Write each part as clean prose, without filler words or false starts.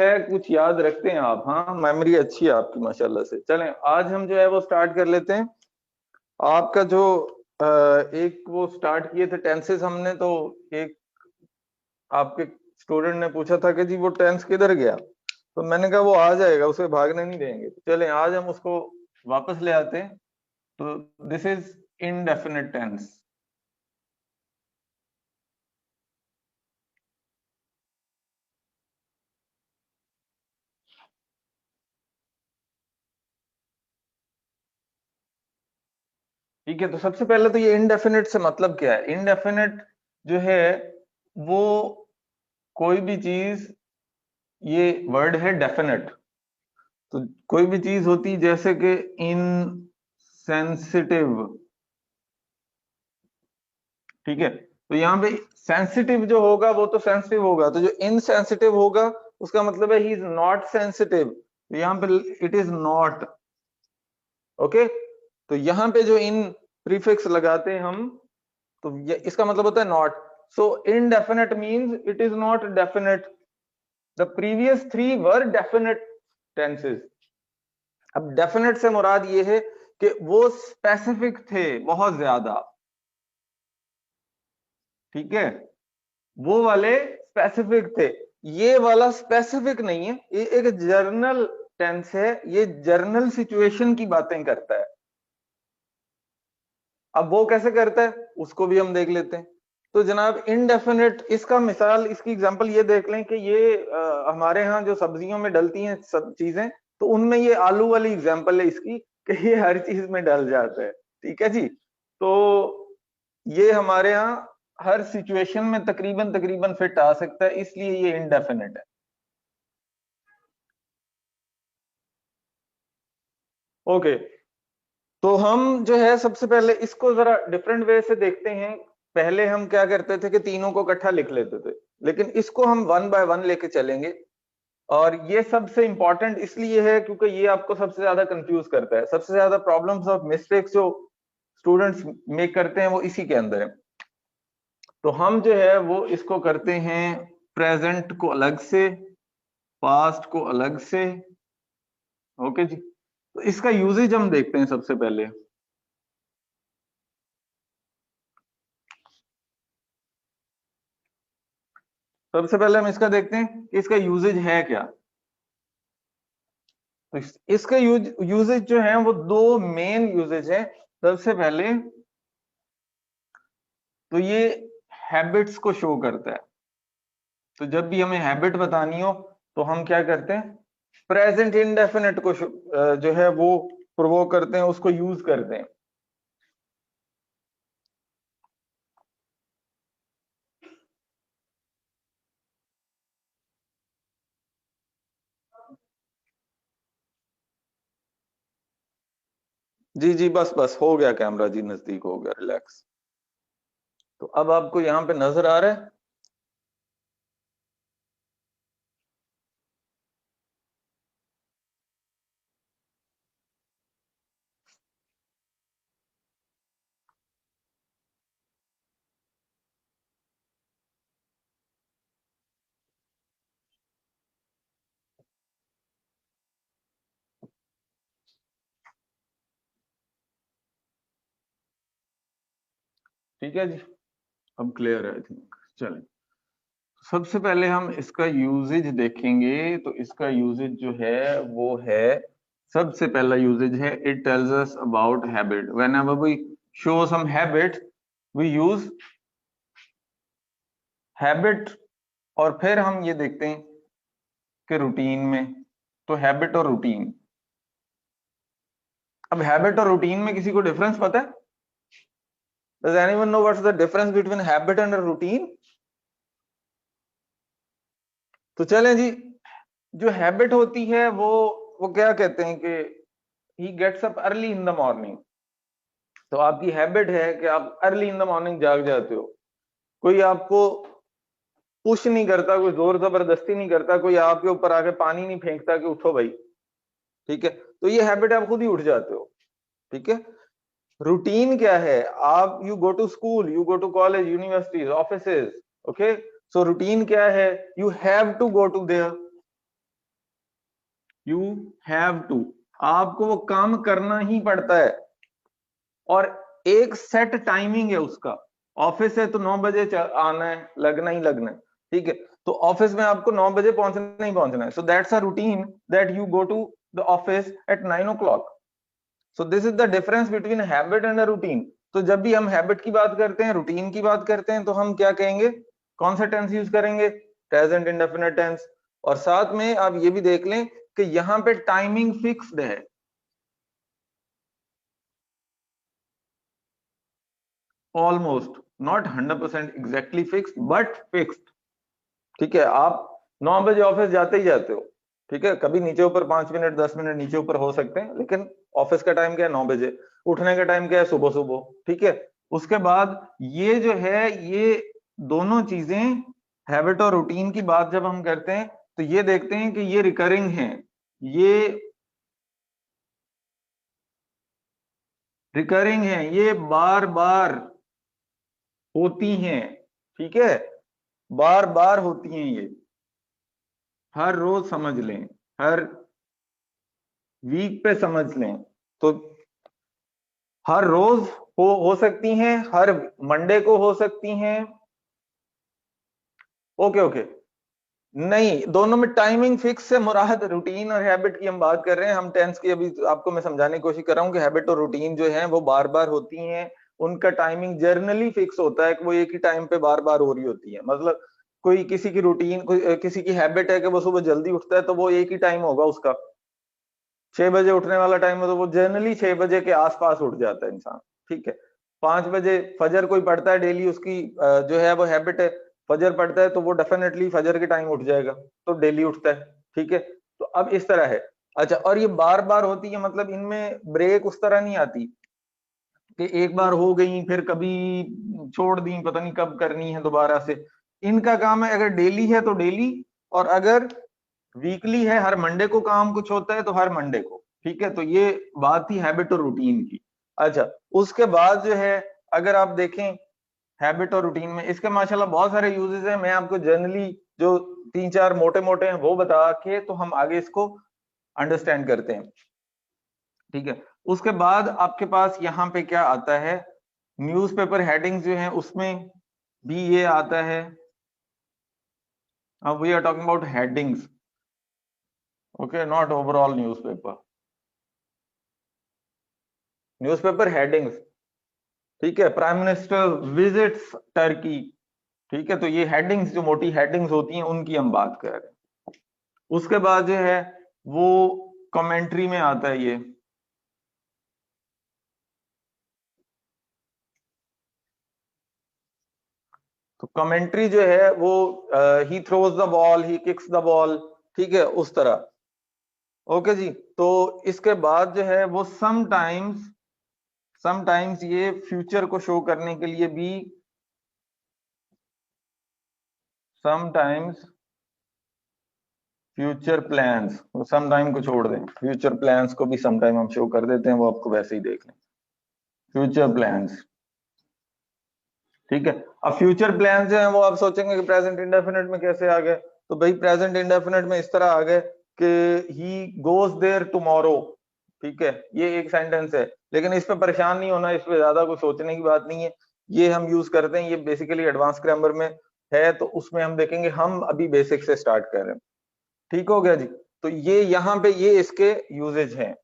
है कुछ याद रखते हैं आप। हाँ, मेमोरी अच्छी है आपकी माशाल्लाह से। चलें आज हम जो है वो स्टार्ट कर लेते हैं। आपका जो एक वो स्टार्ट किए थे टेंसेस हमने, तो एक आपके स्टूडेंट ने पूछा था कि जी वो टेंस किधर गया, तो मैंने कहा वो आ जाएगा, उसे भागने नहीं देंगे। चलें आज हम उसको वापस ले आते हैं। तो दिस इज इनडेफिनिट टेंस। ठीक है, तो सबसे पहले तो ये इनडेफिनिट से मतलब क्या है। इनडेफिनिट जो है वो कोई भी चीज, ये वर्ड है डेफिनेट। तो कोई भी चीज होती जैसे कि इनसेंसिटिव, ठीक है, तो यहाँ पे सेंसिटिव जो होगा वो तो सेंसिटिव होगा, तो जो इनसेंसिटिव होगा उसका मतलब है ही इज नॉट सेंसिटिव। तो यहाँ पे इट इज नॉट। ओके, तो यहाँ पे जो इन प्रीफिक्स लगाते हैं हम, तो ये इसका मतलब होता है not. So indefinite means it is not definite. The previous three were definite tenses. अब डेफिनेट से मुराद ये है कि वो स्पेसिफिक थे बहुत ज्यादा। ठीक है, वो वाले स्पेसिफिक थे। ये वाला स्पेसिफिक नहीं है, ये एक जर्नल टेंस है, ये जर्नल सिचुएशन की बातें करता है। अब वो कैसे करता है उसको भी हम देख लेते हैं। तो जनाब इनडेफिनेट, इसका मिसाल, इसकी एग्जांपल ये देख लें कि ये हमारे यहाँ जो सब्जियों में डलती हैं सब चीजें, तो उनमें ये आलू वाली एग्जांपल है इसकी कि ये हर चीज में डल जाता है। ठीक है जी, तो ये हमारे यहाँ हर सिचुएशन में तकरीबन तकरीबन फिट आ सकता है, इसलिए ये इनडेफिनेट है। ओके, तो हम जो है सबसे पहले इसको जरा डिफरेंट वे से देखते हैं। पहले हम क्या करते थे कि तीनों को इकट्ठा लिख लेते थे, लेकिन इसको हम वन बाय वन लेके चलेंगे। और ये सबसे इंपॉर्टेंट इसलिए है क्योंकि ये आपको सबसे ज्यादा कंफ्यूज करता है। सबसे ज्यादा प्रॉब्लम्स और मिस्टेक्स जो स्टूडेंट्स मेक करते हैं वो इसी के अंदर है। तो हम जो है वो इसको करते हैं प्रेजेंट को अलग से, पास्ट को अलग से। ओके जी, तो इसका यूजेज हम देखते हैं सबसे पहले। सबसे पहले हम इसका देखते हैं कि इसका यूजेज है क्या। तो इसके यूजेज जो है वो दो मेन यूजेज है। सबसे पहले तो ये हैबिट्स को शो करता है। तो जब भी हमें हैबिट बतानी हो तो हम क्या करते हैं, प्रेजेंट इंडेफिनिट को जो है वो प्रोवोक करते हैं, उसको यूज करते हैं। जी जी, बस बस हो गया कैमरा जी, नजदीक हो गया, रिलैक्स। तो अब आपको यहाँ पे नजर आ रहा है। ठीक है जी, अब क्लियर है आई थिंक। चलें, सबसे पहले हम इसका यूजेज देखेंगे। तो इसका यूजेज जो है वो है, सबसे पहला यूजेज है it tells us about habit. Whenever we show some habit we use habit. और फिर हम ये देखते हैं कि रूटीन में, तो हैबिट और रूटीन। अब हैबिट और रूटीन में किसी को डिफरेंस पता है? Does anyone know what's the difference between habit and routine? तो चलें जी, जो हैबिट होती है वो क्या कहते हैं कि he gets up early in the morning. तो आपकी हैबिट है कि आप अर्ली इन द मॉर्निंग जाग जाते हो। कोई आपको पुश नहीं करता, कोई जोर जबरदस्ती नहीं करता, कोई आपके ऊपर आके पानी नहीं फेंकता कि उठो भाई। ठीक है, तो ये हैबिट आप खुद ही उठ जाते हो। ठीक है, रूटीन क्या है? आप you go to school, you go to college, universities, offices. Okay, so routine क्या है? You have to go to there. You have to, आपको वो काम करना ही पड़ता है, और एक सेट टाइमिंग है उसका। ऑफिस है तो 9 बजे आना है, लगना ही लगना है, ठीक है। तो ऑफिस में आपको 9 बजे पहुंचना ही पहुंचना है, so that's a routine that you go to the office at 9 o'clock। So this is the difference between habit and a routine. तो जब भी हम हैबिट की बात करते हैं, रूटीन की बात करते हैं, तो हम क्या कहेंगे, कौन सा टेंस यूज करेंगे, प्रेजेंट इंडेफिनिट टेंस। और साथ में आप ये भी देख लें कि यहां पे टाइमिंग फिक्स्ड है, almost, not 100% exactly fixed but fixed, ठीक है। आप 9 बजे ऑफिस जाते ही जाते हो, ठीक है, कभी नीचे ऊपर 5 मिनट 10 मिनट नीचे ऊपर हो सकते हैं, लेकिन ऑफिस का टाइम क्या है, 9 बजे। उठने का टाइम क्या है, सुबह सुबह, ठीक है। उसके बाद ये जो है, ये दोनों चीजें, हैबिट और रूटीन की बात जब हम करते हैं, तो ये देखते हैं कि ये रिकरिंग है, ये रिकरिंग है, ये बार बार होती हैं, ठीक है, बार बार होती हैं ये, हर रोज समझ लें, हर वीक पे समझ लें। तो हर रोज हो सकती हैं, हर मंडे को हो सकती हैं। ओके ओके, नहीं, दोनों में टाइमिंग फिक्स से मुराद रूटीन और हैबिट की हम बात कर रहे हैं। हम टेंस की अभी आपको मैं समझाने की कोशिश कर रहा हूँ कि हैबिट और रूटीन जो है वो बार बार होती हैं, उनका टाइमिंग जर्नली फिक्स होता है कि वो एक ही टाइम पे बार बार हो रही होती है। मतलब कोई किसी की रूटीन, कोई किसी की हैबिट है कि वो सुबह जल्दी उठता है, तो वो एक ही टाइम होगा उसका, 6 बजे उठने वाला टाइम है, तो वो जनरली 6 बजे के आसपास उठ जाता है इंसान, ठीक है। 5 बजे फजर कोई पढ़ता है डेली, उसकी जो है वो हैबिट है, फजर पढ़ता है, तो वो डेफिनेटली फजर के टाइम उठ जाएगा, तो डेली उठता है, ठीक है। तो अब इस तरह है। अच्छा, और ये बार बार होती है, मतलब इनमें ब्रेक उस तरह नहीं आती कि एक बार हो गई फिर कभी छोड़ दी, पता नहीं कब करनी है दोबारा से। इनका काम है, अगर डेली है तो डेली, और अगर वीकली है, हर मंडे को काम कुछ होता है तो हर मंडे को, ठीक है। तो ये बात थी हैबिट और रूटीन की। अच्छा, उसके बाद जो है, अगर आप देखें हैबिट और रूटीन में, इसके माशाल्लाह बहुत सारे यूजेस हैं। मैं आपको जनरली जो 3 4 मोटे मोटे हैं वो बता के, तो हम आगे इसको अंडरस्टैंड करते हैं, ठीक है। उसके बाद आपके पास यहाँ पे क्या आता है, न्यूज़पेपर हेडिंग्स जो है उसमें भी ये आता है। अब we are talking about headings, okay, not overall newspaper, newspaper headings, ठीक है। प्राइम मिनिस्टर विजिट्स टर्की, ठीक है। तो ये हेडिंग्स, जो मोटी हेडिंग्स होती हैं, उनकी हम बात कर रहे हैं। उसके बाद जो है वो कमेंट्री में आता है ये, तो कमेंट्री जो है वो he throws the ball, he kicks the ball, ठीक है, उस तरह। ओके जी। तो इसके बाद जो है वो समटाइम्स ये फ्यूचर को शो करने के लिए भी, समटाइम्स फ्यूचर प्लान्स, समटाइम को छोड़ दें, फ्यूचर प्लान्स को भी समटाइम हम शो कर देते हैं, वो आपको वैसे ही देख लें, फ्यूचर प्लान्स, ठीक है। अब फ्यूचर प्लान जो है वो आप सोचेंगे कि प्रेजेंट इंडेफिनिट में कैसे आ गए, तो भाई प्रेजेंट इंडेफिनिट में इस तरह आ गए कि ही गोज देयर टुमारो, ठीक है। ये एक सेंटेंस है, लेकिन इस पे परेशान नहीं होना, इस पे ज्यादा कुछ सोचने की बात नहीं है। ये हम यूज करते हैं, ये बेसिकली एडवांस ग्रामर में है, तो उसमें हम देखेंगे, हम अभी बेसिक से स्टार्ट कर रहे हैं, ठीक हो गया जी। तो ये यहाँ पे ये इसके यूजेज हैं।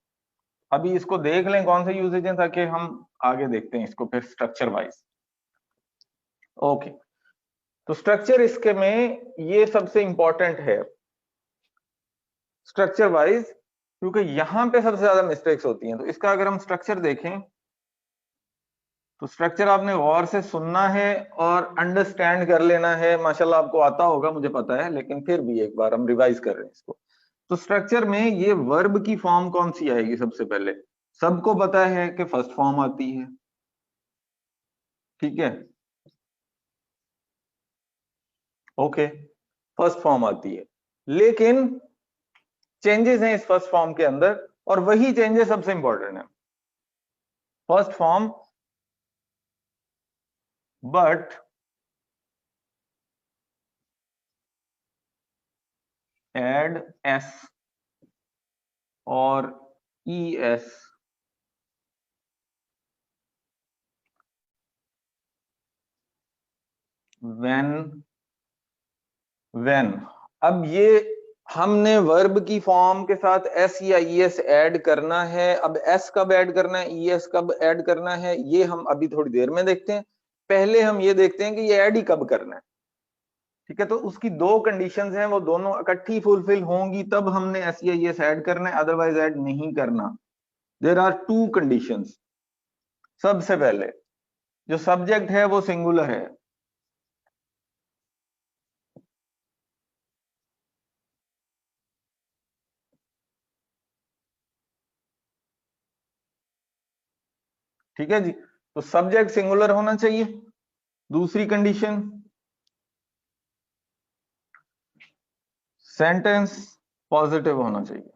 अभी इसको देख लें कौन से यूजेज हैं, ताकि हम आगे देखते हैं इसको फिर स्ट्रक्चर वाइज। ओके, तो स्ट्रक्चर इसके में ये सबसे इंपॉर्टेंट है स्ट्रक्चर वाइज, क्योंकि यहां पे सबसे ज्यादा मिस्टेक्स होती हैं। तो इसका अगर हम स्ट्रक्चर देखें, तो स्ट्रक्चर आपने गौर से सुनना है और अंडरस्टैंड कर लेना है। माशाल्लाह आपको आता होगा, मुझे पता है, लेकिन फिर भी एक बार हम रिवाइज कर रहे हैं इसको। तो स्ट्रक्चर में ये वर्ब की फॉर्म कौन सी आएगी सबसे पहले, सबको पता है कि फर्स्ट फॉर्म आती है, ठीक है, ओके, फर्स्ट फॉर्म आती है, लेकिन चेंजेस हैं इस फर्स्ट फॉर्म के अंदर, और वही चेंजेस सबसे इंपॉर्टेंट है। First form but add S, और ES when अब ये हमने वर्ब की फॉर्म के साथ एस या ईएस ऐड करना है। अब एस कब ऐड करना है, ईएस कब ऐड करना है, ये हम अभी थोड़ी देर में देखते हैं। पहले हम ये देखते हैं कि ये ऐड ही कब करना है। ठीक है, तो उसकी दो कंडीशंस हैं, वो दोनों इकट्ठी फुलफिल होंगी तब हमने एस या ईएस ऐड करना है, अदरवाइज ऐड नहीं करना। There are two conditions. सबसे पहले जो सब्जेक्ट है वो सिंगुलर है। ठीक है जी, तो सब्जेक्ट सिंगुलर होना चाहिए। दूसरी कंडीशन, सेंटेंस पॉजिटिव होना चाहिए।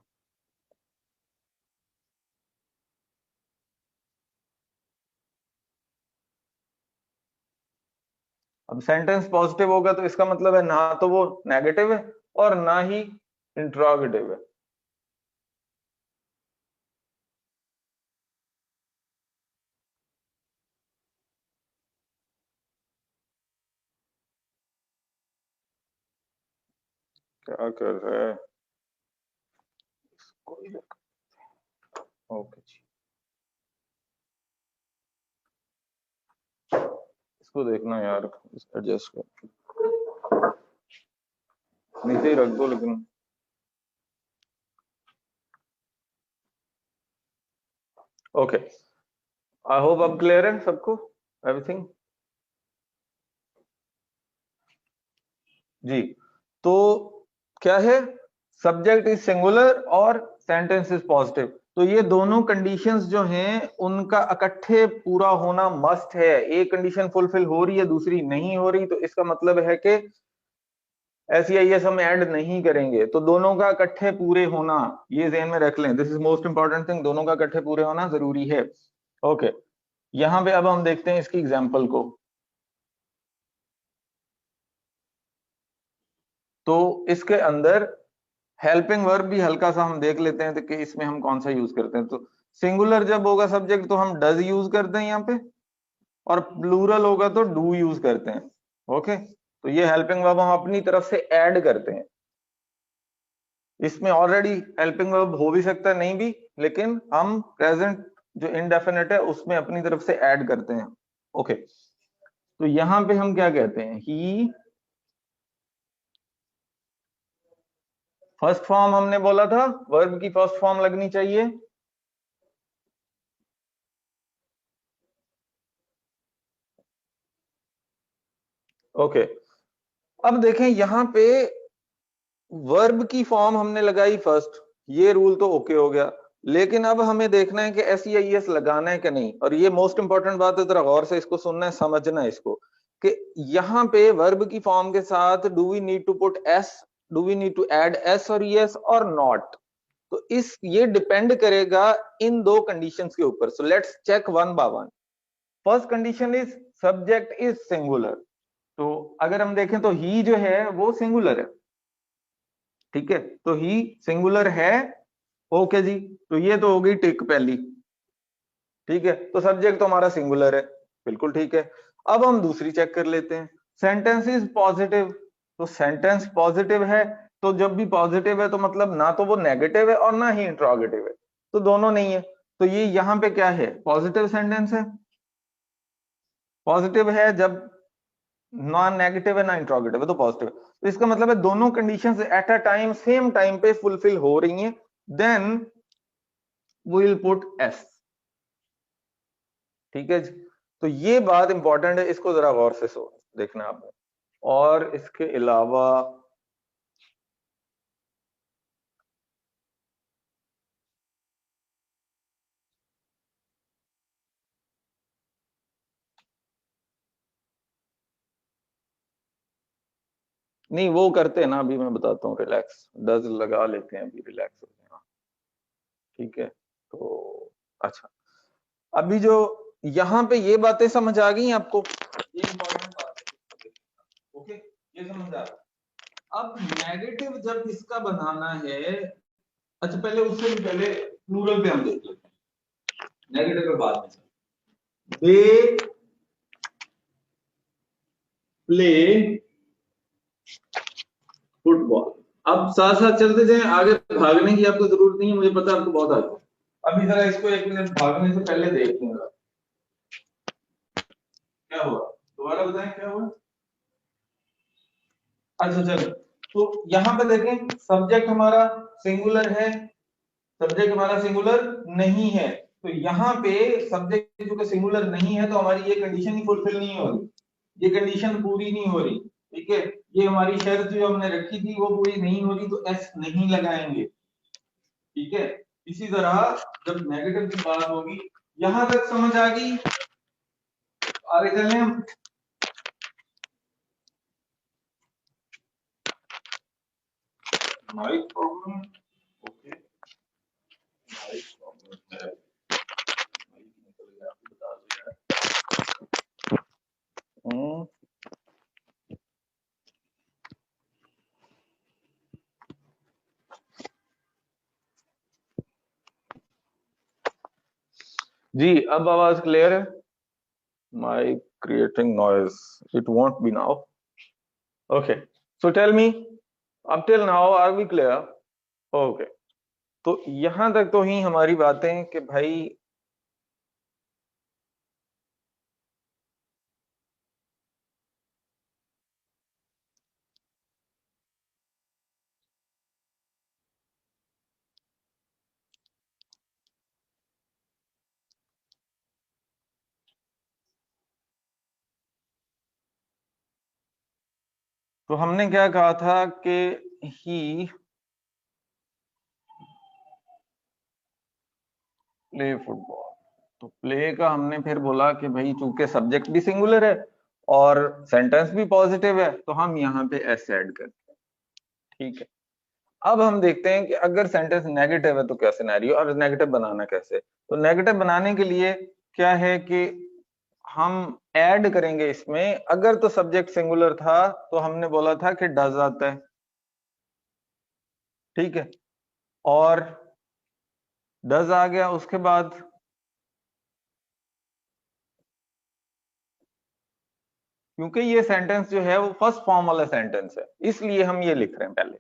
अब सेंटेंस पॉजिटिव होगा तो इसका मतलब है ना तो वो नेगेटिव है और ना ही इंट्रोगेटिव है। क्या कर रहा है, कोई ओके जी, इसको देखना यार, एडजस्ट कर, नीचे ही रख दो लेकिन। ओके, आई होप अब क्लियर है सबको, एवरीथिंग जी। तो क्या है, सब्जेक्ट इज सिंगुलर और सेंटेंस इज पॉजिटिव, तो ये दोनों कंडीशंस जो हैं उनका इकट्ठे पूरा होना मस्ट है। एक कंडीशन फुलफिल हो रही है, दूसरी नहीं हो रही, तो इसका मतलब है कि एस हम ऐड नहीं करेंगे। तो दोनों का इकट्ठे पूरे होना, ये ध्यान में रख लें, this is most important thing, दोनों का इकट्ठे पूरे होना जरूरी है। ओके, यहां पे अब हम देखते हैं इसकी एग्जांपल को। तो इसके अंदर हेल्पिंग वर्ब भी हल्का सा हम देख लेते हैं कि इसमें हम कौन सा यूज करते हैं। तो सिंगुलर जब होगा सब्जेक्ट तो हम डज यूज करते हैं यहाँ पे, और प्लूरल होगा तो डू यूज करते हैं। ओके, तो ये हेल्पिंग वर्ब हम अपनी तरफ से ऐड करते हैं। इसमें ऑलरेडी हेल्पिंग वर्ब हो भी सकता है, नहीं भी, लेकिन हम प्रेजेंट जो इनडेफिनेट है उसमें अपनी तरफ से ऐड करते हैं। ओके, तो यहां पे हम क्या कहते हैं, ही, फर्स्ट फॉर्म हमने बोला था वर्ब की फर्स्ट फॉर्म लगनी चाहिए। ओके, अब देखें यहां पे वर्ब की फॉर्म हमने लगाई फर्स्ट, ये रूल तो ओके हो गया, लेकिन अब हमें देखना है कि एस या एस लगाना है कि नहीं। और ये मोस्ट इंपॉर्टेंट बात है, जरा गौर से इसको सुनना है, समझना है इसको, कि यहाँ पे वर्ब की फॉर्म के साथ do we need to put S, do we need to add S और एस और नॉट। तो इस ये डिपेंड करेगा इन दो कंडीशंस के ऊपर। So let's check one by one. First condition is subject is singular. तो अगर हम देखें तो ही जो है वो सिंगुलर है। ठीक है, तो ही सिंगुलर है। ओके जी, तो ये तो हो गई टिक पहली। ठीक है, तो सब्जेक्ट तो हमारा सिंगुलर है, बिल्कुल ठीक है। अब हम दूसरी चेक कर लेते हैं, सेंटेंस इज पॉजिटिव। तो सेंटेंस पॉजिटिव है, तो जब भी पॉजिटिव है तो मतलब ना तो वो नेगेटिव है और ना ही इंट्रोगेटिव है, तो दोनों नहीं है। तो ये यहां पे क्या है, पॉजिटिव सेंटेंस है। पॉजिटिव है जब नॉन नेगेटिव है ना इंट्रोगेटिव है तो पॉजिटिव है। तो इसका मतलब है दोनों conditions at a time same time पे फुलफिल हो रही हैं, then we will put S. ठीक है जी, तो ये बात इंपॉर्टेंट है, इसको जरा गौर से देखना आपने। और इसके अलावा नहीं, वो करते हैं ना, अभी मैं बताता हूँ, रिलैक्स डज लगा लेते हैं, अभी रिलैक्स होते हैं। ठीक है, तो अच्छा, अभी जो यहाँ पे ये बातें समझ आ गई आपको, ये इंपॉर्टेंट बात है। ओके, ये समझ आ, अब नेगेटिव जब इसका बनाना है अच्छा पहले उससे भी पहले प्लूरल पे हम देख लेते हैं, नेगेटिव पे बाद में। They play football. अब साथ साथ चलते जाएं, आगे भागने की आपको जरूरत नहीं है, मुझे पता है आपको बहुत आगे। अभी जरा इसको 1 मिनट भागने से पहले देखते हैं क्या हुआ, दोबारा बताएं क्या हुआ। अच्छा चलो, तो यहां पे देखें सब्जेक्ट हमारा सिंगुलर है, सब्जेक्ट हमारा सिंगुलर नहीं है, तो यहाँ पे सब्जेक्ट जो सिंगुलर नहीं है तो हमारी ये कंडीशन ही फुलफिल नहीं हो रही, ये कंडीशन पूरी नहीं हो रही, ठीक है। ये हमारी शर्त जो हमने रखी थी वो पूरी नहीं हो रही, तो एस नहीं लगाएंगे, ठीक है। इसी तरह जब नेगेटिव की बात होगी, यहां तक समझ आ गई, आगे चलें हम। Mic problem, okay, mic problem है, माइक निकल गया, आपको बता दिया। जी अब आवाज क्लियर है? Mic creating noise, it won't be now, okay. So tell me, up till now are we clear? Okay, तो यहां तक तो ही हमारी बातें कि भाई तो हमने क्या कहा था कि ही प्ले फुटबॉल, तो प्ले का हमने फिर बोला कि भाई चूंकि सब्जेक्ट भी सिंगुलर है और सेंटेंस भी पॉजिटिव है तो हम यहाँ पे एस ऐड करते हैं, ठीक है। अब हम देखते हैं कि अगर सेंटेंस नेगेटिव है तो क्या सिनेरियो, और नेगेटिव बनाना कैसे। तो नेगेटिव बनाने के लिए क्या है कि हम ऐड करेंगे इसमें, अगर तो सब्जेक्ट सिंगुलर था तो हमने बोला था कि डज आता है, ठीक है, और डज आ गया उसके बाद, क्योंकि ये सेंटेंस जो है वो फर्स्ट फॉर्म वाला सेंटेंस है इसलिए हम ये लिख रहे हैं पहले।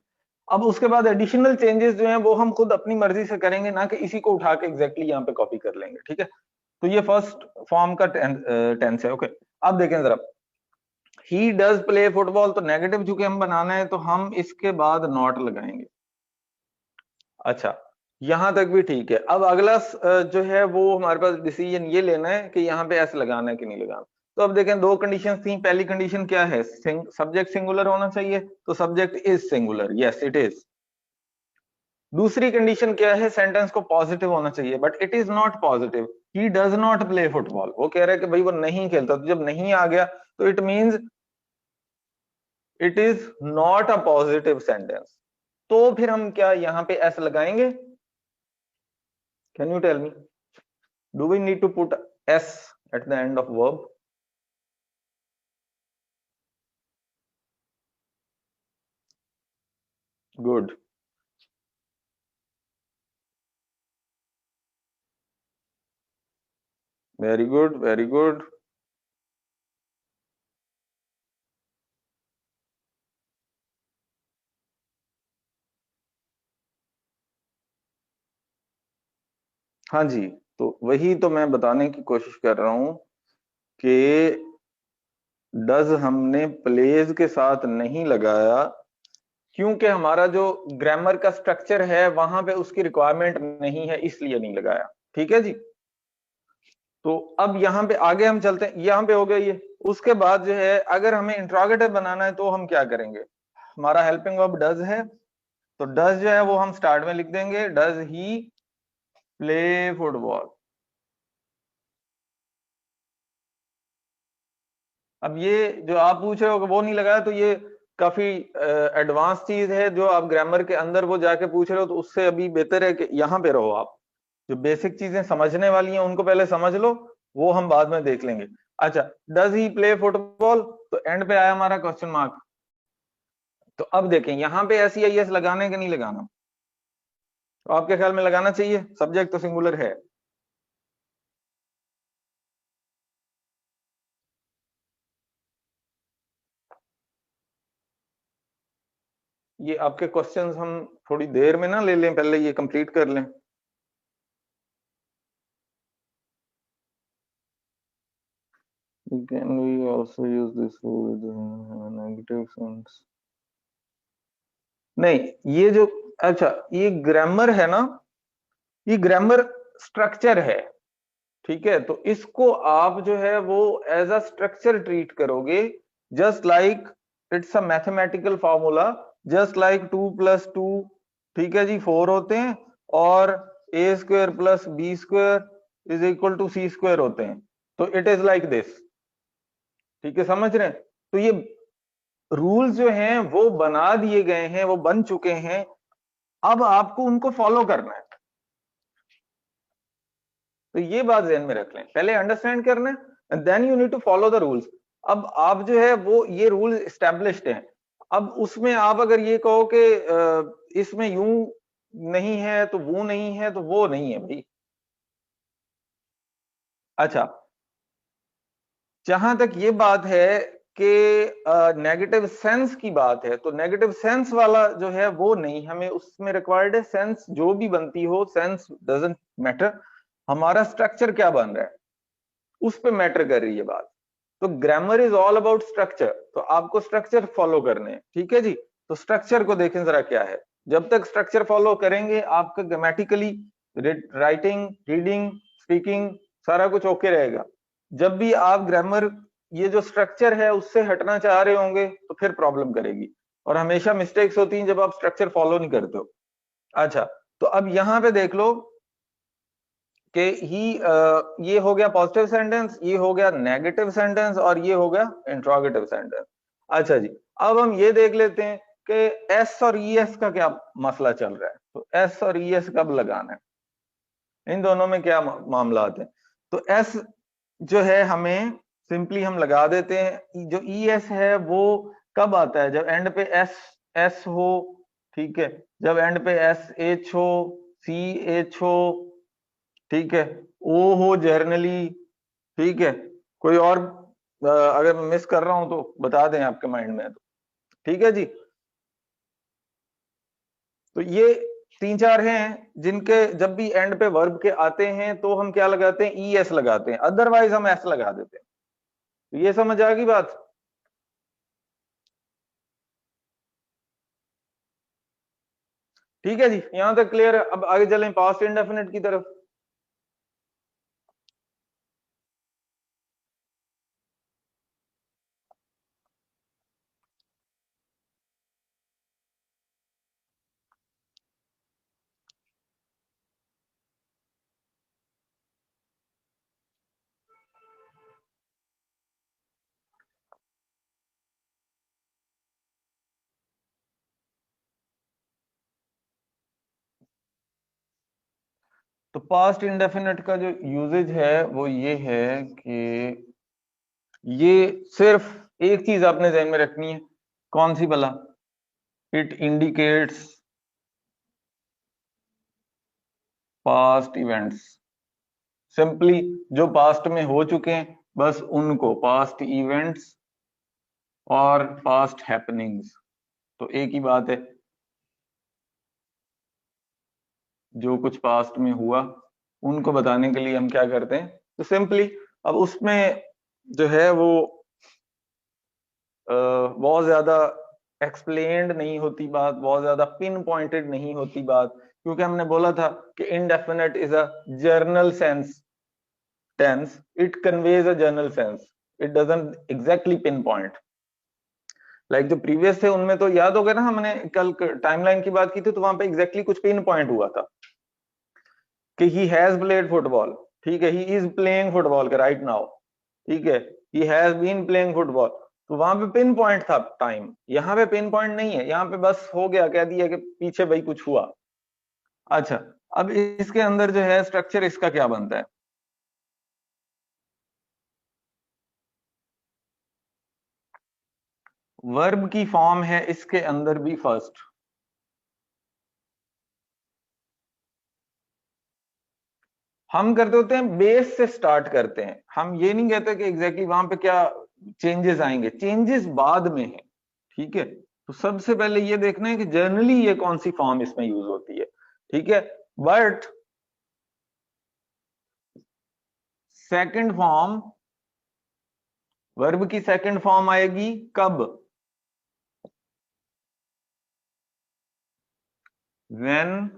अब उसके बाद एडिशनल चेंजेस जो हैं वो हम खुद अपनी मर्जी से करेंगे, ना कि इसी को उठा के एग्जैक्टली यहाँ पे कॉपी कर लेंगे, ठीक है। तो ये फर्स्ट फॉर्म का टेंस है, ओके। अब देखें जरा, ही डज प्ले फुटबॉल, तो नेगेटिव चूंकि हम बनाना है तो हम इसके बाद नॉट लगाएंगे। अच्छा, यहां तक भी ठीक है। अब अगला जो है वो हमारे पास डिसीजन ये लेना है कि यहाँ पे एस लगाना है कि नहीं लगाना। तो अब देखें दो कंडीशन थी, पहली कंडीशन क्या है, सब्जेक्ट सिंगुलर होना चाहिए, तो subject is singular, yes it is. दूसरी कंडीशन क्या है, सेंटेंस को पॉजिटिव होना चाहिए, but it is not positive, he does not play football, वो कह रहा है कि भाई वो नहीं खेलता, तो जब नहीं आ गया तो it means it is not a positive sentence, तो फिर हम क्या यहाँ पे एस लगाएंगे? Can you tell me, do we need to put s at the end of verb? Good, very good, very good. हाँ जी, तो वही तो मैं बताने की कोशिश कर रहा हूं कि डज हमने प्लेज के साथ नहीं लगाया क्योंकि हमारा जो ग्रामर का स्ट्रक्चर है वहां पे उसकी रिक्वायरमेंट नहीं है, इसलिए नहीं लगाया, ठीक है जी। तो अब यहाँ पे आगे हम चलते हैं, यहाँ पे हो गया ये। उसके बाद जो है अगर हमें इंट्रोगेटिव बनाना है तो हम क्या करेंगे, हमारा हेल्पिंग वर्ब डज है, तो डज जो है वो हम स्टार्ट में लिख देंगे, डज ही प्ले फुटबॉल। अब ये जो आप पूछ रहे हो कि वो नहीं लगाया, तो ये काफी एडवांस चीज है जो आप ग्रामर के अंदर वो जाके पूछ रहे हो, तो उससे अभी बेहतर है कि यहाँ पे रहो आप, जो बेसिक चीजें समझने वाली हैं उनको पहले समझ लो, वो हम बाद में देख लेंगे। अच्छा, डज ही प्ले फुटबॉल, तो एंड पे आया हमारा क्वेश्चन मार्क। तो अब देखें यहाँ पे एस आई एस लगाना है कि नहीं लगाना, तो आपके ख्याल में लगाना चाहिए, सब्जेक्ट तो सिंगुलर है। ये आपके क्वेश्चंस हम थोड़ी देर में ना ले लें, पहले ये कंप्लीट कर लें। Can we also use this with negative sense? नहीं, ये जो, अच्छा ये ग्रामर है ना, ये ग्रामर स्ट्रक्चर है, ठीक है। तो इसको आप जो है वो एज अ स्ट्रक्चर ट्रीट करोगे, just like it's a mathematical formula, just like 2 + 2, ठीक है जी, 4 होते हैं, और a² + b² is equal to c² होते हैं। तो इट इज लाइक दिस, ठीक है, समझ रहे हैं। तो ये रूल्स जो हैं वो बना दिए गए हैं, वो बन चुके हैं, अब आपको उनको फॉलो करना है। तो ये बात ध्यान में रख लें, पहले अंडरस्टैंड करना है and then you need to follow the rules. अब आप जो है वो ये रूल एस्टेब्लिश्ड हैं, अब उसमें आप अगर ये कहो कि इसमें यूं नहीं है तो वो नहीं है, तो वो नहीं है भाई। अच्छा, जहां तक ये बात है कि नेगेटिव सेंस की बात है, तो नेगेटिव सेंस वाला जो है वो नहीं हमें उसमें रिक्वायर्ड है। सेंस जो भी बनती हो, सेंस डजंट मैटर, हमारा स्ट्रक्चर क्या बन रहा है उस पे मैटर कर रही है बात। तो grammar is all about structure, तो आपको स्ट्रक्चर फॉलो करने हैं, ठीक है जी। तो स्ट्रक्चर को देखें जरा क्या है। जब तक स्ट्रक्चर फॉलो करेंगे आपका ग्रामेटिकली राइटिंग, रीडिंग, स्पीकिंग सारा कुछ ओके रहेगा। जब भी आप ग्रामर ये जो स्ट्रक्चर है उससे हटना चाह रहे होंगे तो फिर प्रॉब्लम करेगी, और हमेशा मिस्टेक्स होती हैं जब आप स्ट्रक्चर फॉलो नहीं करते हो। अच्छा, तो अब यहां पे देख लो कि ये हो गया पॉजिटिव सेंटेंस, ये हो गया नेगेटिव सेंटेंस, और ये हो गया इंट्रोगेटिव सेंटेंस। अच्छा जी, अब हम ये देख लेते हैं कि एस और ई एस का क्या मसला चल रहा है। तो एस और ई एस कब लगाना है, इन दोनों में क्या मामला आते हैं। तो एस जो है हमें सिंपली हम लगा देते हैं, जो ई एस है वो कब आता है, जब एंड पे एस एस हो, ठीक है, जब एंड पे एस एच हो, सी एच हो, ठीक है, ओ हो जर्नली, ठीक है। कोई और अगर मैं मिस कर रहा हूं तो बता दें आपके माइंड में, तो ठीक है जी। तो ये 3-4 हैं जिनके जब भी एंड पे वर्ब के आते हैं तो हम क्या लगाते हैं, ई एस लगाते हैं, अदरवाइज हम एस लगा देते हैं। तो ये समझ आ गई बात, ठीक है जी, यहां तक क्लियर है। अब आगे चलें पास्ट इंडेफिनिट की तरफ। तो पास्ट इंडेफिनिट का जो यूजेज है वो ये है कि ये सिर्फ एक चीज आपने ध्यान में रखनी है, कौन सी भला, it indicates past events, simply जो पास्ट में हो चुके हैं बस उनको पास्ट इवेंट्स और पास्ट हैपनिंग्स, तो एक ही बात है, जो कुछ पास्ट में हुआ उनको बताने के लिए हम क्या करते हैं, तो सिंपली अब उसमें जो है वो बहुत ज्यादा एक्सप्लेन्ड नहीं होती बात, बहुत ज्यादा पिन पॉइंटेड नहीं होती बात, क्योंकि हमने बोला था कि indefinite is a general sense tense, it conveys a general sense, it doesn't exactly pinpoint. Like जो प्रीवियस थे उनमें तो याद होगा ना, हमने कल टाइमलाइन की बात की थी, तो वहां पे एग्जैक्टली कुछ पिन पॉइंट हुआ था कि ही हैज प्लेड फुटबॉल, ठीक है, ही इज प्लेइंग फुटबॉल के राइट नाउ, ठीक है, he has been playing football. तो वहां पे पिन पॉइंट था टाइम, यहाँ पे पिन पॉइंट नहीं है, यहाँ पे बस हो गया, कह दिया कि पीछे भाई कुछ हुआ। अच्छा, अब इसके अंदर जो है स्ट्रक्चर इसका क्या बनता है, वर्ब की फॉर्म है इसके अंदर भी फर्स्ट, हम करते होते हैं बेस से स्टार्ट करते हैं, हम ये नहीं कहते कि एग्जैक्टली वहां पे क्या चेंजेस आएंगे, चेंजेस बाद में है। ठीक है, तो सबसे पहले ये देखना है कि जनरली ये कौन सी फॉर्म इसमें यूज होती है। ठीक है, बट सेकंड फॉर्म, वर्ब की सेकंड फॉर्म आएगी कब? When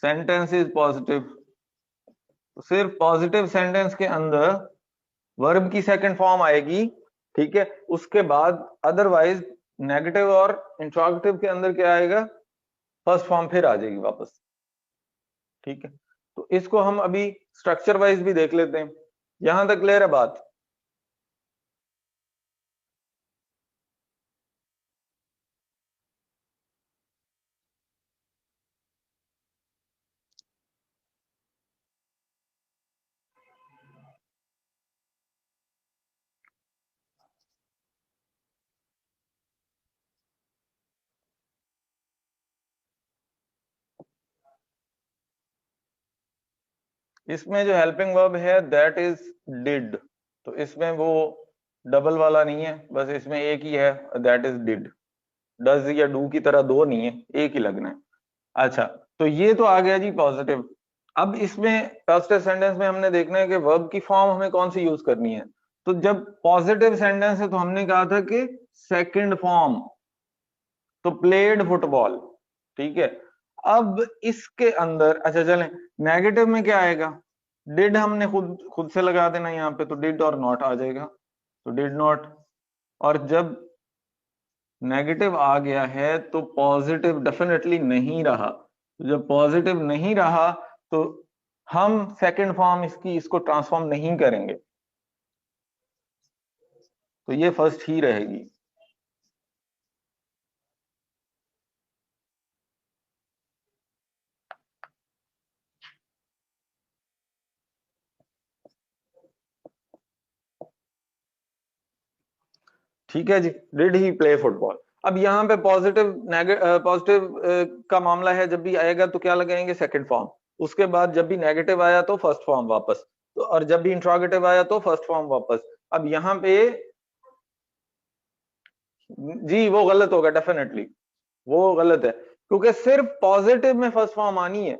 sentence is positive. तो सिर्फ पॉजिटिव सेंटेंस के अंदर वर्ब की सेकंड फॉर्म आएगी। ठीक है, उसके बाद अदरवाइज नेगेटिव और इंट्रोगेटिव के अंदर क्या आएगा? फर्स्ट फॉर्म फिर आ जाएगी वापस। ठीक है, तो इसको हम अभी स्ट्रक्चर वाइज भी देख लेते हैं। यहां तक क्लियर है बात? इसमें जो हेल्पिंग वर्ब है दैट इज डिड। तो इसमें वो डबल वाला नहीं है, बस इसमें एक ही है, दैट इज डिड। डज या डू की तरह दो नहीं है, एक ही लगना है। अच्छा, तो ये तो आ गया जी पॉजिटिव। अब इसमें पॉजिटिव सेंटेंस में हमने देखना है कि वर्ब की फॉर्म हमें कौन सी यूज करनी है। तो जब पॉजिटिव सेंटेंस है तो हमने कहा था कि सेकंड फॉर्म, तो प्लेड फुटबॉल। ठीक है, अब इसके अंदर अच्छा चलें, नेगेटिव में क्या आएगा? डिड हमने खुद खुद से लगा देना यहाँ पे, तो डिड और नॉट आ जाएगा, तो डिड नॉट। और जब नेगेटिव आ गया है तो पॉजिटिव डेफिनेटली नहीं रहा। तो जब पॉजिटिव नहीं रहा तो हम सेकंड फॉर्म इसकी इसको ट्रांसफॉर्म नहीं करेंगे, तो ये फर्स्ट ही रहेगी। ठीक है जी, डिड ही प्ले फुटबॉल। अब यहाँ पे पॉजिटिव पॉजिटिव का मामला है, जब भी आएगा तो क्या लगाएंगे? Second form. उसके बाद जब भी नेगेटिव आया तो फर्स्ट फॉर्म वापस, तो और जब भी इंट्रोगेटिव आया तो फर्स्ट फॉर्म वापस। अब यहाँ पे जी वो गलत होगा डेफिनेटली, वो गलत है, क्योंकि सिर्फ पॉजिटिव में फर्स्ट फॉर्म आनी है।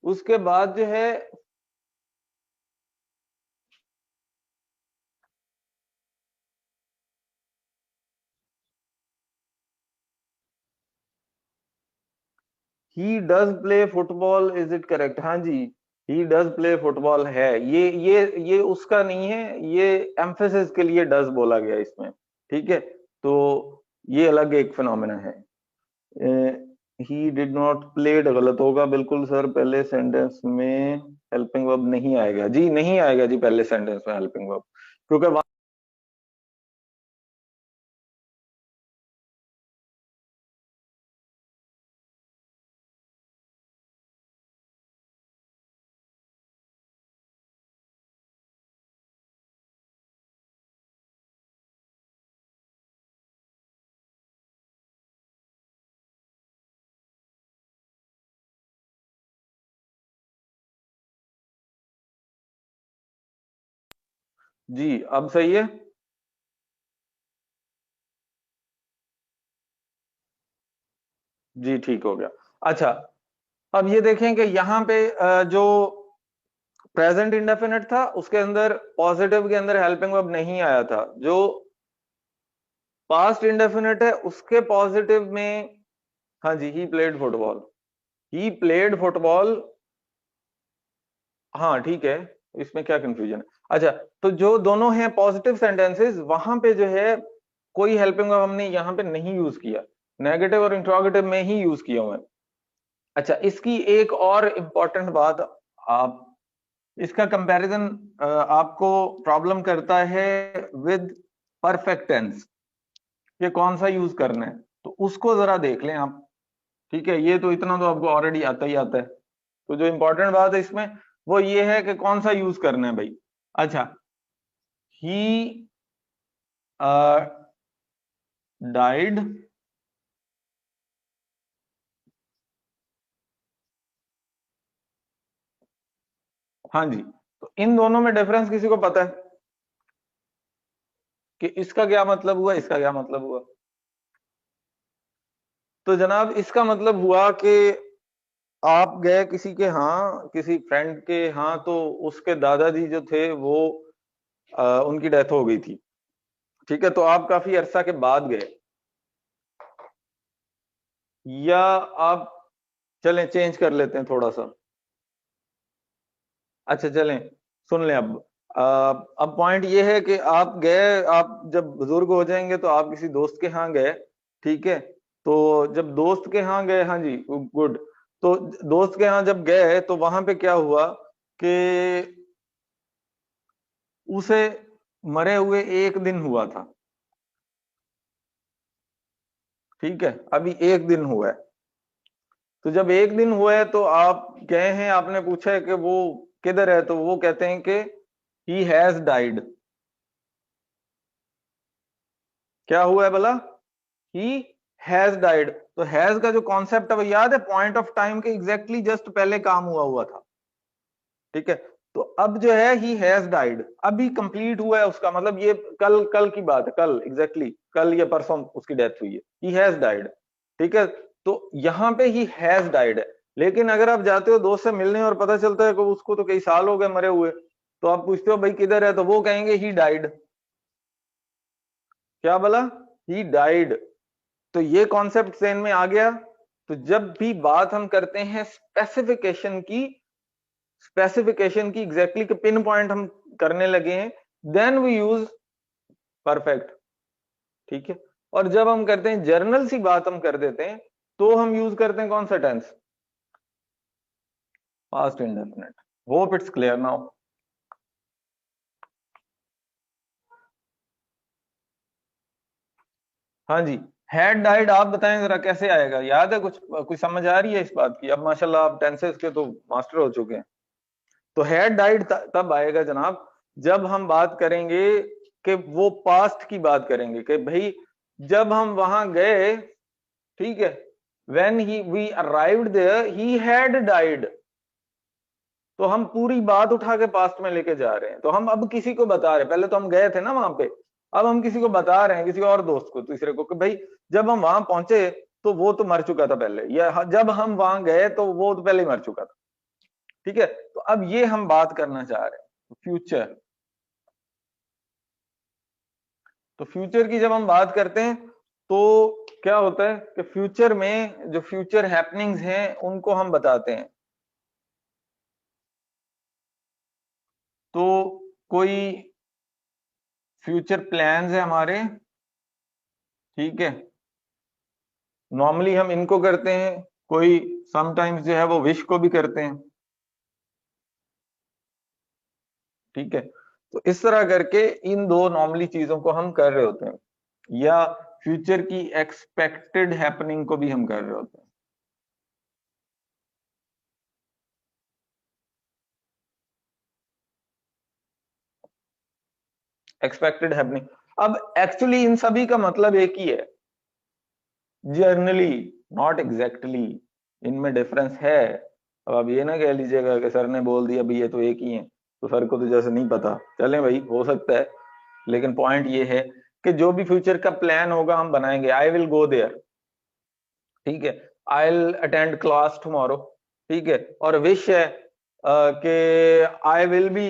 उसके बाद जो है he does play football, is it correct? हाँ जी, ही डज प्ले फुटबॉल है, ये उसका नहीं है, ये एम्फेसिस के लिए डज बोला गया इसमें। ठीक है, तो ये अलग एक फिनोमेना है। ही डिड नॉट प्लेड गलत होगा बिल्कुल सर, पहले सेंटेंस में हेल्पिंग वर्ब नहीं आएगा जी, नहीं आएगा जी पहले सेंटेंस में हेल्पिंग वर्ब, क्योंकि जी अब सही है। जी ठीक हो गया। अच्छा, अब ये देखें कि यहाँ पे जो प्रेजेंट इंडेफिनिट था उसके अंदर पॉजिटिव के अंदर हेल्पिंग वर्ब नहीं आया था। जो पास्ट इंडेफिनिट है उसके पॉजिटिव में, हाँ जी, he played football, he played football. हाँ ठीक है, इसमें क्या कंफ्यूजन है? अच्छा, तो जो दोनों हैं पॉजिटिव सेंटेंसेस, वहां पे जो है कोई हेल्पिंग वर्ब हमने यहाँ पे नहीं यूज किया, नेगेटिव और इंट्रोगेटिव में ही यूज किया हुआ है। अच्छा, इसकी एक और इंपॉर्टेंट बात, आप इसका कंपैरिजन आपको प्रॉब्लम करता है विद परफेक्ट टेंस, ये कौन सा यूज करना है, तो उसको जरा देख लें आप। ठीक है, ये तो इतना तो आपको ऑलरेडी आता ही आता है, तो जो इंपॉर्टेंट बात है इसमें वो ये है कि कौन सा यूज करना है भाई। अच्छा, ही डाइड हाँ जी, तो इन दोनों में डिफरेंस किसी को पता है कि इसका क्या मतलब हुआ, इसका क्या मतलब हुआ? तो जनाब इसका मतलब हुआ कि आप गए किसी के यहाँ, किसी फ्रेंड के यहाँ, तो उसके दादाजी जो थे वो उनकी डेथ हो गई थी, ठीक है, तो आप काफी अरसा के बाद गए, या आप, चलें चेंज कर लेते हैं थोड़ा सा, अच्छा चलें सुन लें अब पॉइंट ये है कि आप गए, आप जब बुजुर्ग हो जाएंगे तो आप किसी दोस्त के यहाँ गए, ठीक है, तो जब दोस्त के यहाँ गए, हाँ जी गुड, तो दोस्त के यहाँ जब गए तो वहां पे क्या हुआ कि उसे मरे हुए एक दिन हुआ था, ठीक है, अभी एक दिन हुआ है, तो जब एक दिन हुआ है तो आप गए हैं, आपने पूछा है कि वो किधर है, तो वो कहते हैं कि ही हैज डाइड। क्या हुआ है भला? He has died. तो हैज का जो कॉन्सेप्ट है वो याद है, पॉइंट ऑफ टाइम के एग्जैक्टली जस्ट पहले काम हुआ हुआ था, ठीक है, तो अब जो है ही हैज डाइड अभी कंप्लीट हुआ है, उसका मतलब ये कल कल की बात है, कल एग्जैक्टली कल या परसों उसकी डेथ हुई है, ही हैज डाइड, ठीक है, तो यहां पे ही हैज डाइड है। लेकिन अगर आप जाते हो दोस्त से मिलने और पता चलता है कि उसको तो कई साल हो गए मरे हुए, तो आप पूछते हो भाई किधर है, तो वो कहेंगे ही डाइड। क्या बोला? He died. तो ये कॉन्सेप्ट सेन में आ गया। तो जब भी बात हम करते हैं स्पेसिफिकेशन की एग्जैक्टली के पिन पॉइंट हम करने लगे हैं, देन वी यूज परफेक्ट, ठीक है, और जब हम करते हैं जर्नल सी बात हम कर देते हैं, तो हम यूज करते हैं कौन सा tense? Past indefinite. Hope it's clear now. हाँ जी, हैड डाइड आप बताएं जरा कैसे आएगा, याद है कुछ समझ आ रही है इस बात की? अब माशाल्लाह आप टेंसेस के तो मास्टर हो चुके हैं। तो हैड डाइड तब आएगा जनाब जब हम बात करेंगे कि वो पास्ट की बात करेंगे कि भाई जब हम वहां गए, ठीक है, when he we arrived there he had died, तो हम पूरी बात उठा के पास्ट में लेके जा रहे हैं, तो हम अब किसी को बता रहे हैं, पहले तो हम गए थे ना वहां पे, अब हम किसी को बता रहे हैं, किसी और दोस्त को, तीसरे को, कि भाई जब हम वहां पहुंचे तो वो तो मर चुका था पहले, या जब हम वहां गए तो वो तो पहले ही मर चुका था, ठीक है, तो अब ये हम बात करना चाह रहे हैं फ्यूचर। तो फ्यूचर की जब हम बात करते हैं तो क्या होता है कि फ्यूचर में जो फ्यूचर हैपनिंग्स हैं उनको हम बताते हैं। तो कोई फ्यूचर प्लान्स है हमारे, ठीक है, नॉर्मली हम इनको करते हैं, कोई समटाइम्स जो है वो विश को भी करते हैं, ठीक है, तो इस तरह करके इन दो नॉर्मली चीजों को हम कर रहे होते हैं, या फ्यूचर की एक्सपेक्टेड हैपनिंग को भी हम कर रहे होते हैं। एक्सपेक्टेड हैपनिंग, अब एक्चुअली इन सभी का मतलब एक ही है, जर्नली, नॉट एग्जैक्टली, इनमें डिफरेंस है। अब आप ये ना कह लीजिएगा कि सर ने बोल दिया भाई ये तो एक ही है, तो सर को तो जैसे नहीं पता, चलें भाई हो सकता है, लेकिन पॉइंट ये है कि जो भी फ्यूचर का प्लान होगा हम बनाएंगे, आई विल गो देयर, ठीक है, I will attend class tomorrow, ठीक है, और विश है कि I will be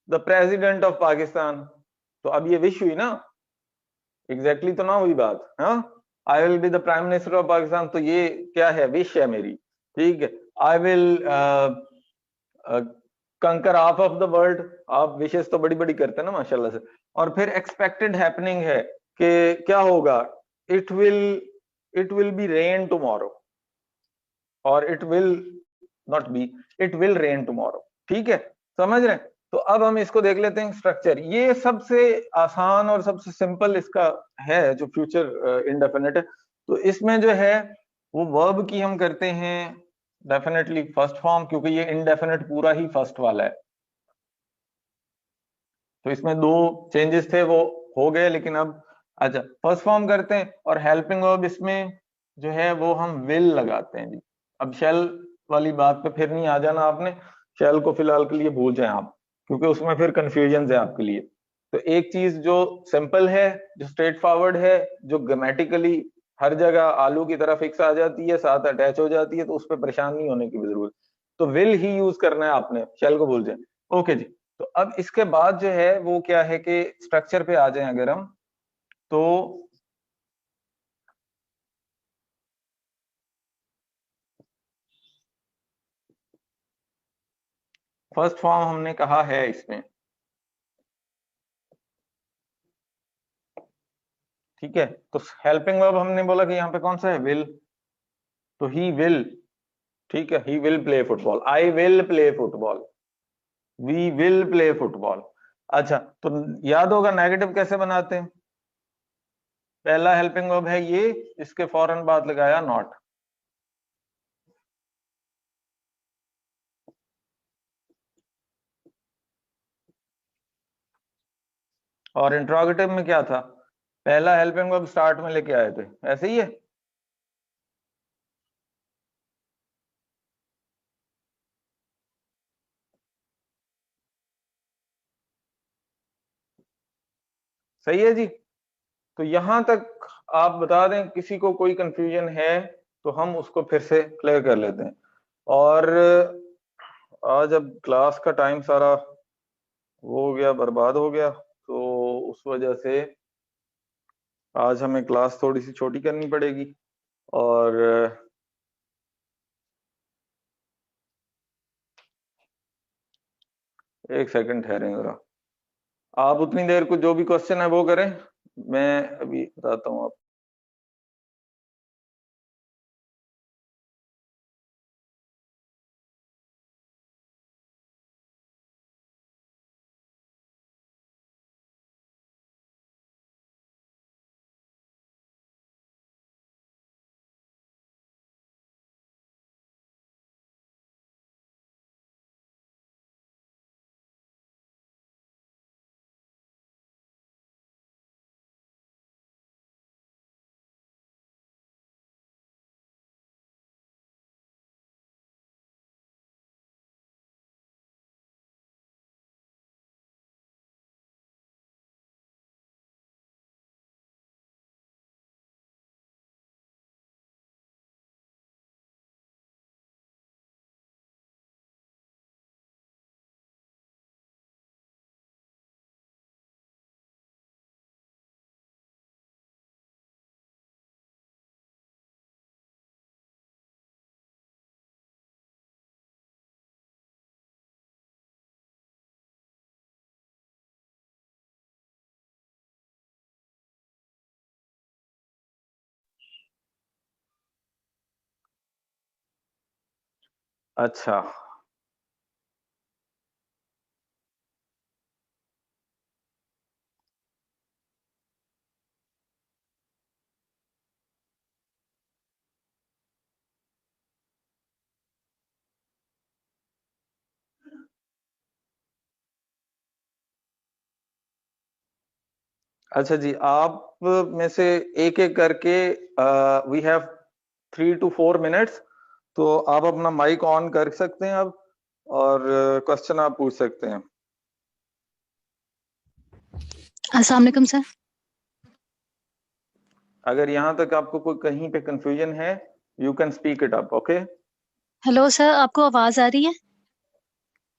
the president of Pakistan, तो अब ये विश हुई ना, एग्जैक्टली तो ना हुई बात, हाँ, I will be the prime minister of Pakistan, तो ये क्या है, विश है मेरी, ठीक है, आई विल कंकर हाफ ऑफ द वर्ल्ड, आप विशेष तो बड़ी बड़ी करते हैं ना माशाल्लाह से, और फिर एक्सपेक्टेड हैपनिंग है कि क्या होगा, it will it will be rain tomorrow, और it will not be, it will rain tomorrow, ठीक है, समझ रहे हैं? तो अब हम इसको देख लेते हैं स्ट्रक्चर, ये सबसे आसान और सबसे सिंपल इसका है जो फ्यूचर इंडेफिनिट है। तो इसमें जो है वो वर्ब की हम करते हैं डेफिनेटली फर्स्ट फॉर्म, क्योंकि ये इनडेफिनिट पूरा ही फर्स्ट वाला है, तो इसमें दो चेंजेस थे वो हो गए, लेकिन अब अच्छा फर्स्ट फॉर्म करते हैं, और हेल्पिंग वर्ब इसमें जो है वो हम विल लगाते हैं जी। अब शेल वाली बात पे फिर नहीं आ जाना आपने, शैल को फिलहाल के लिए भूल जाएं आप, क्योंकि उसमें फिर कंफ्यूजन है आपके लिए। तो एक चीज जो सिंपल है, जो स्ट्रेट फॉरवर्ड है, जो ग्रामेटिकली हर जगह आलू की तरह फिक्स आ जाती है, साथ अटैच हो जाती है, तो उस पर परेशान नहीं होने की भी जरूरत। तो विल ही यूज करना है आपने, शैल को भूल जाए। ओके जी। तो अब इसके बाद जो है वो क्या है कि स्ट्रक्चर पे आ जाए अगर हम, तो फर्स्ट फॉर्म हमने कहा है इसमें, ठीक है। तो हेल्पिंग वर्ब हमने बोला कि यहाँ पे कौन सा है, विल, तो ही विल, ठीक है, he will play football, I will play football, we will play football. अच्छा, तो याद होगा नेगेटिव कैसे बनाते हैं, पहला हेल्पिंग वर्ब है ये, इसके फौरन बाद लगाया नॉट, और इंट्रोगेटिव में क्या था, पहला हेल्पिंग वर्ब स्टार्ट में लेके आए थे, ऐसे ही है। सही है जी। तो यहां तक आप बता दें, किसी को कोई कंफ्यूजन है तो हम उसको फिर से क्लियर कर लेते हैं। और आज अब क्लास का टाइम सारा वो हो गया, बर्बाद हो गया, तो उस वजह से आज हमें क्लास थोड़ी सी छोटी करनी पड़ेगी। और एक सेकंड ठहरें जरा, आप उतनी देर को जो भी क्वेश्चन है वो करें, मैं अभी बताता हूँ आप। अच्छा, अच्छा जी, आप में से एक एक करके, वी हैव 3 to 4 minutes, तो आप अपना माइक ऑन कर सकते हैं अब, और क्वेश्चन आप पूछ सकते हैं। अस्सलाम वालेकुम सर। अगर यहाँ तक आपको कोई कहीं पे कंफ्यूजन है, you can speak it up, okay. Hello sir, आपको आवाज आ रही है?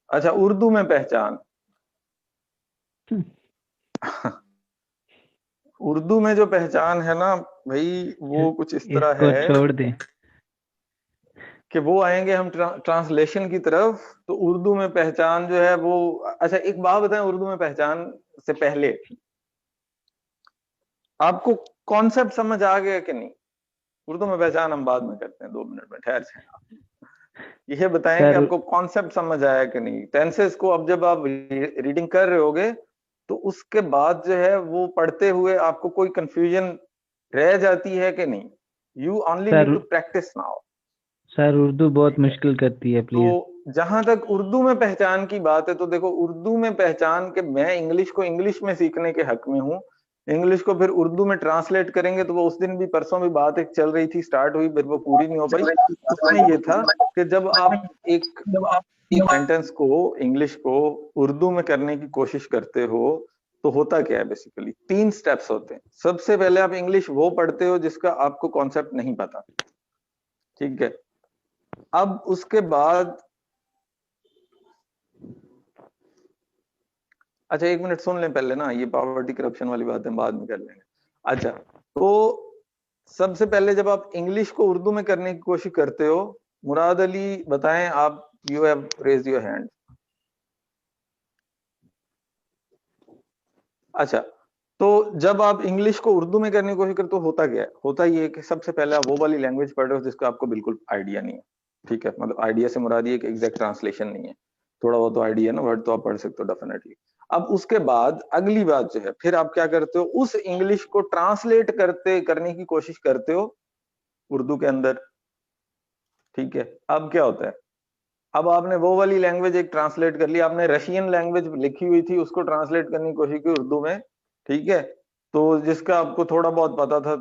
अच्छा, उर्दू में पहचान उर्दू में जो पहचान है ना भाई, वो कुछ इस तरह इसको है छोड़ दें। कि वो आएंगे हम ट्रांसलेशन की तरफ, तो उर्दू में पहचान जो है वो, अच्छा एक बात बताएं, उर्दू में पहचान से पहले आपको कॉन्सेप्ट समझ आ गया कि नहीं? उर्दू में पहचान हम बाद में करते हैं, 2 मिनट में ठहर जाए। ये बताएं कि सर आपको कॉन्सेप्ट समझ आया कि नहीं। टेंसेस को अब जब आप रीडिंग कर रहे होगे, तो उसके बाद जो है वो पढ़ते हुए आपको कोई कंफ्यूजन रह जाती है कि नहीं? You only need sir to practise now. Sir Urdu बहुत मुश्किल करती है, प्लीज। तो जहां तक उर्दू में पहचान की बात है, तो देखो उर्दू में पहचान के, मैं इंग्लिश को इंग्लिश में सीखने के हक में हूँ, इंग्लिश को फिर उर्दू में ट्रांसलेट करेंगे, तो वो उस दिन भी, परसों भी बात एक चल रही थी, स्टार्ट हुई, फिर वो पूरी नहीं हो पाई। उसमें ये था कि जब आप एक सेंटेंस को इंग्लिश को उर्दू में करने की कोशिश करते हो तो होता क्या है? बेसिकली 3 स्टेप्स होते हैं। सबसे पहले आप इंग्लिश वो पढ़ते हो जिसका आपको कॉन्सेप्ट नहीं पता, ठीक है। अब उसके बाद अच्छा 1 मिनट सुन लें पहले ना, ये पॉवर्टी करप्शन वाली बातें बाद में कर लेंगे। अच्छा, तो सबसे पहले जब आप इंग्लिश को उर्दू में करने की कोशिश करते हो, मुराद अली बताएं आप, you have raised your hand. अच्छा, तो जब आप इंग्लिश को उर्दू में करने की कोशिश करते हो होता क्या है? होता ये है कि सबसे पहले आप वो वाली लैंग्वेज पढ़ रहे हो जिसका आपको बिल्कुल आइडिया नहीं है, ठीक है। मतलब आइडिया से मुराद ये कि एग्जैक्ट ट्रांसलेशन नहीं है, थोड़ा बहुत तो आइडिया ना, वर्ड तो आप पढ़ सकते हो डेफिनेटली। अब उसके बाद अगली बात जो है, फिर आप क्या करते हो, उस इंग्लिश को ट्रांसलेट करने की कोशिश करते हो उर्दू के अंदर, ठीक है। अब क्या होता है, अब आपने वो वाली लैंग्वेज एक ट्रांसलेट कर ली, आपने रशियन लैंग्वेज लिखी हुई थी उसको ट्रांसलेट करने की कोशिश की उर्दू में, ठीक है, तो जिसका आपको थोड़ा बहुत पता था।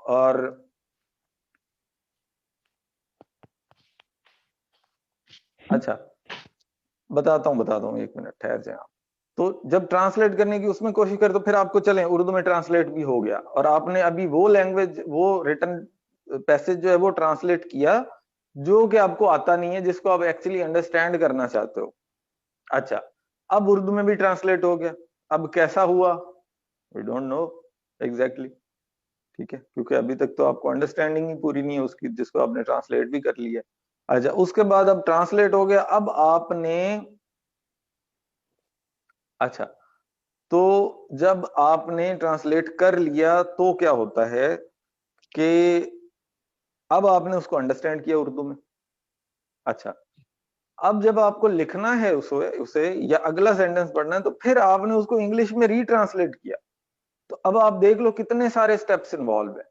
और अच्छा बताता हूँ 1 मिनट ठहर जाए आप। तो जब ट्रांसलेट करने की उसमें कोशिश कर तो फिर आपको चलें उर्दू में ट्रांसलेट भी हो गया, और आपने अभी वो लैंग्वेज, वो रिटन पैसेज जो है वो ट्रांसलेट किया जो कि आपको आता नहीं है, जिसको आप एक्चुअली अंडरस्टैंड करना चाहते हो। अच्छा, अब उर्दू में भी ट्रांसलेट हो गया, अब कैसा हुआ वी डोंट नो एग्जैक्टली, ठीक है, क्योंकि अभी तक तो आपको अंडरस्टैंडिंग ही पूरी नहीं है उसकी, जिसको आपने ट्रांसलेट भी कर लिया। अच्छा, उसके बाद अब ट्रांसलेट हो गया, अब आपने, अच्छा, तो जब आपने ट्रांसलेट कर लिया तो क्या होता है कि अब आपने उसको अंडरस्टैंड किया उर्दू में। अच्छा, अब जब आपको लिखना है उसे या अगला सेंटेंस पढ़ना है, तो फिर आपने उसको इंग्लिश में रीट्रांसलेट किया। तो अब आप देख लो कितने सारे स्टेप्स इन्वॉल्व है।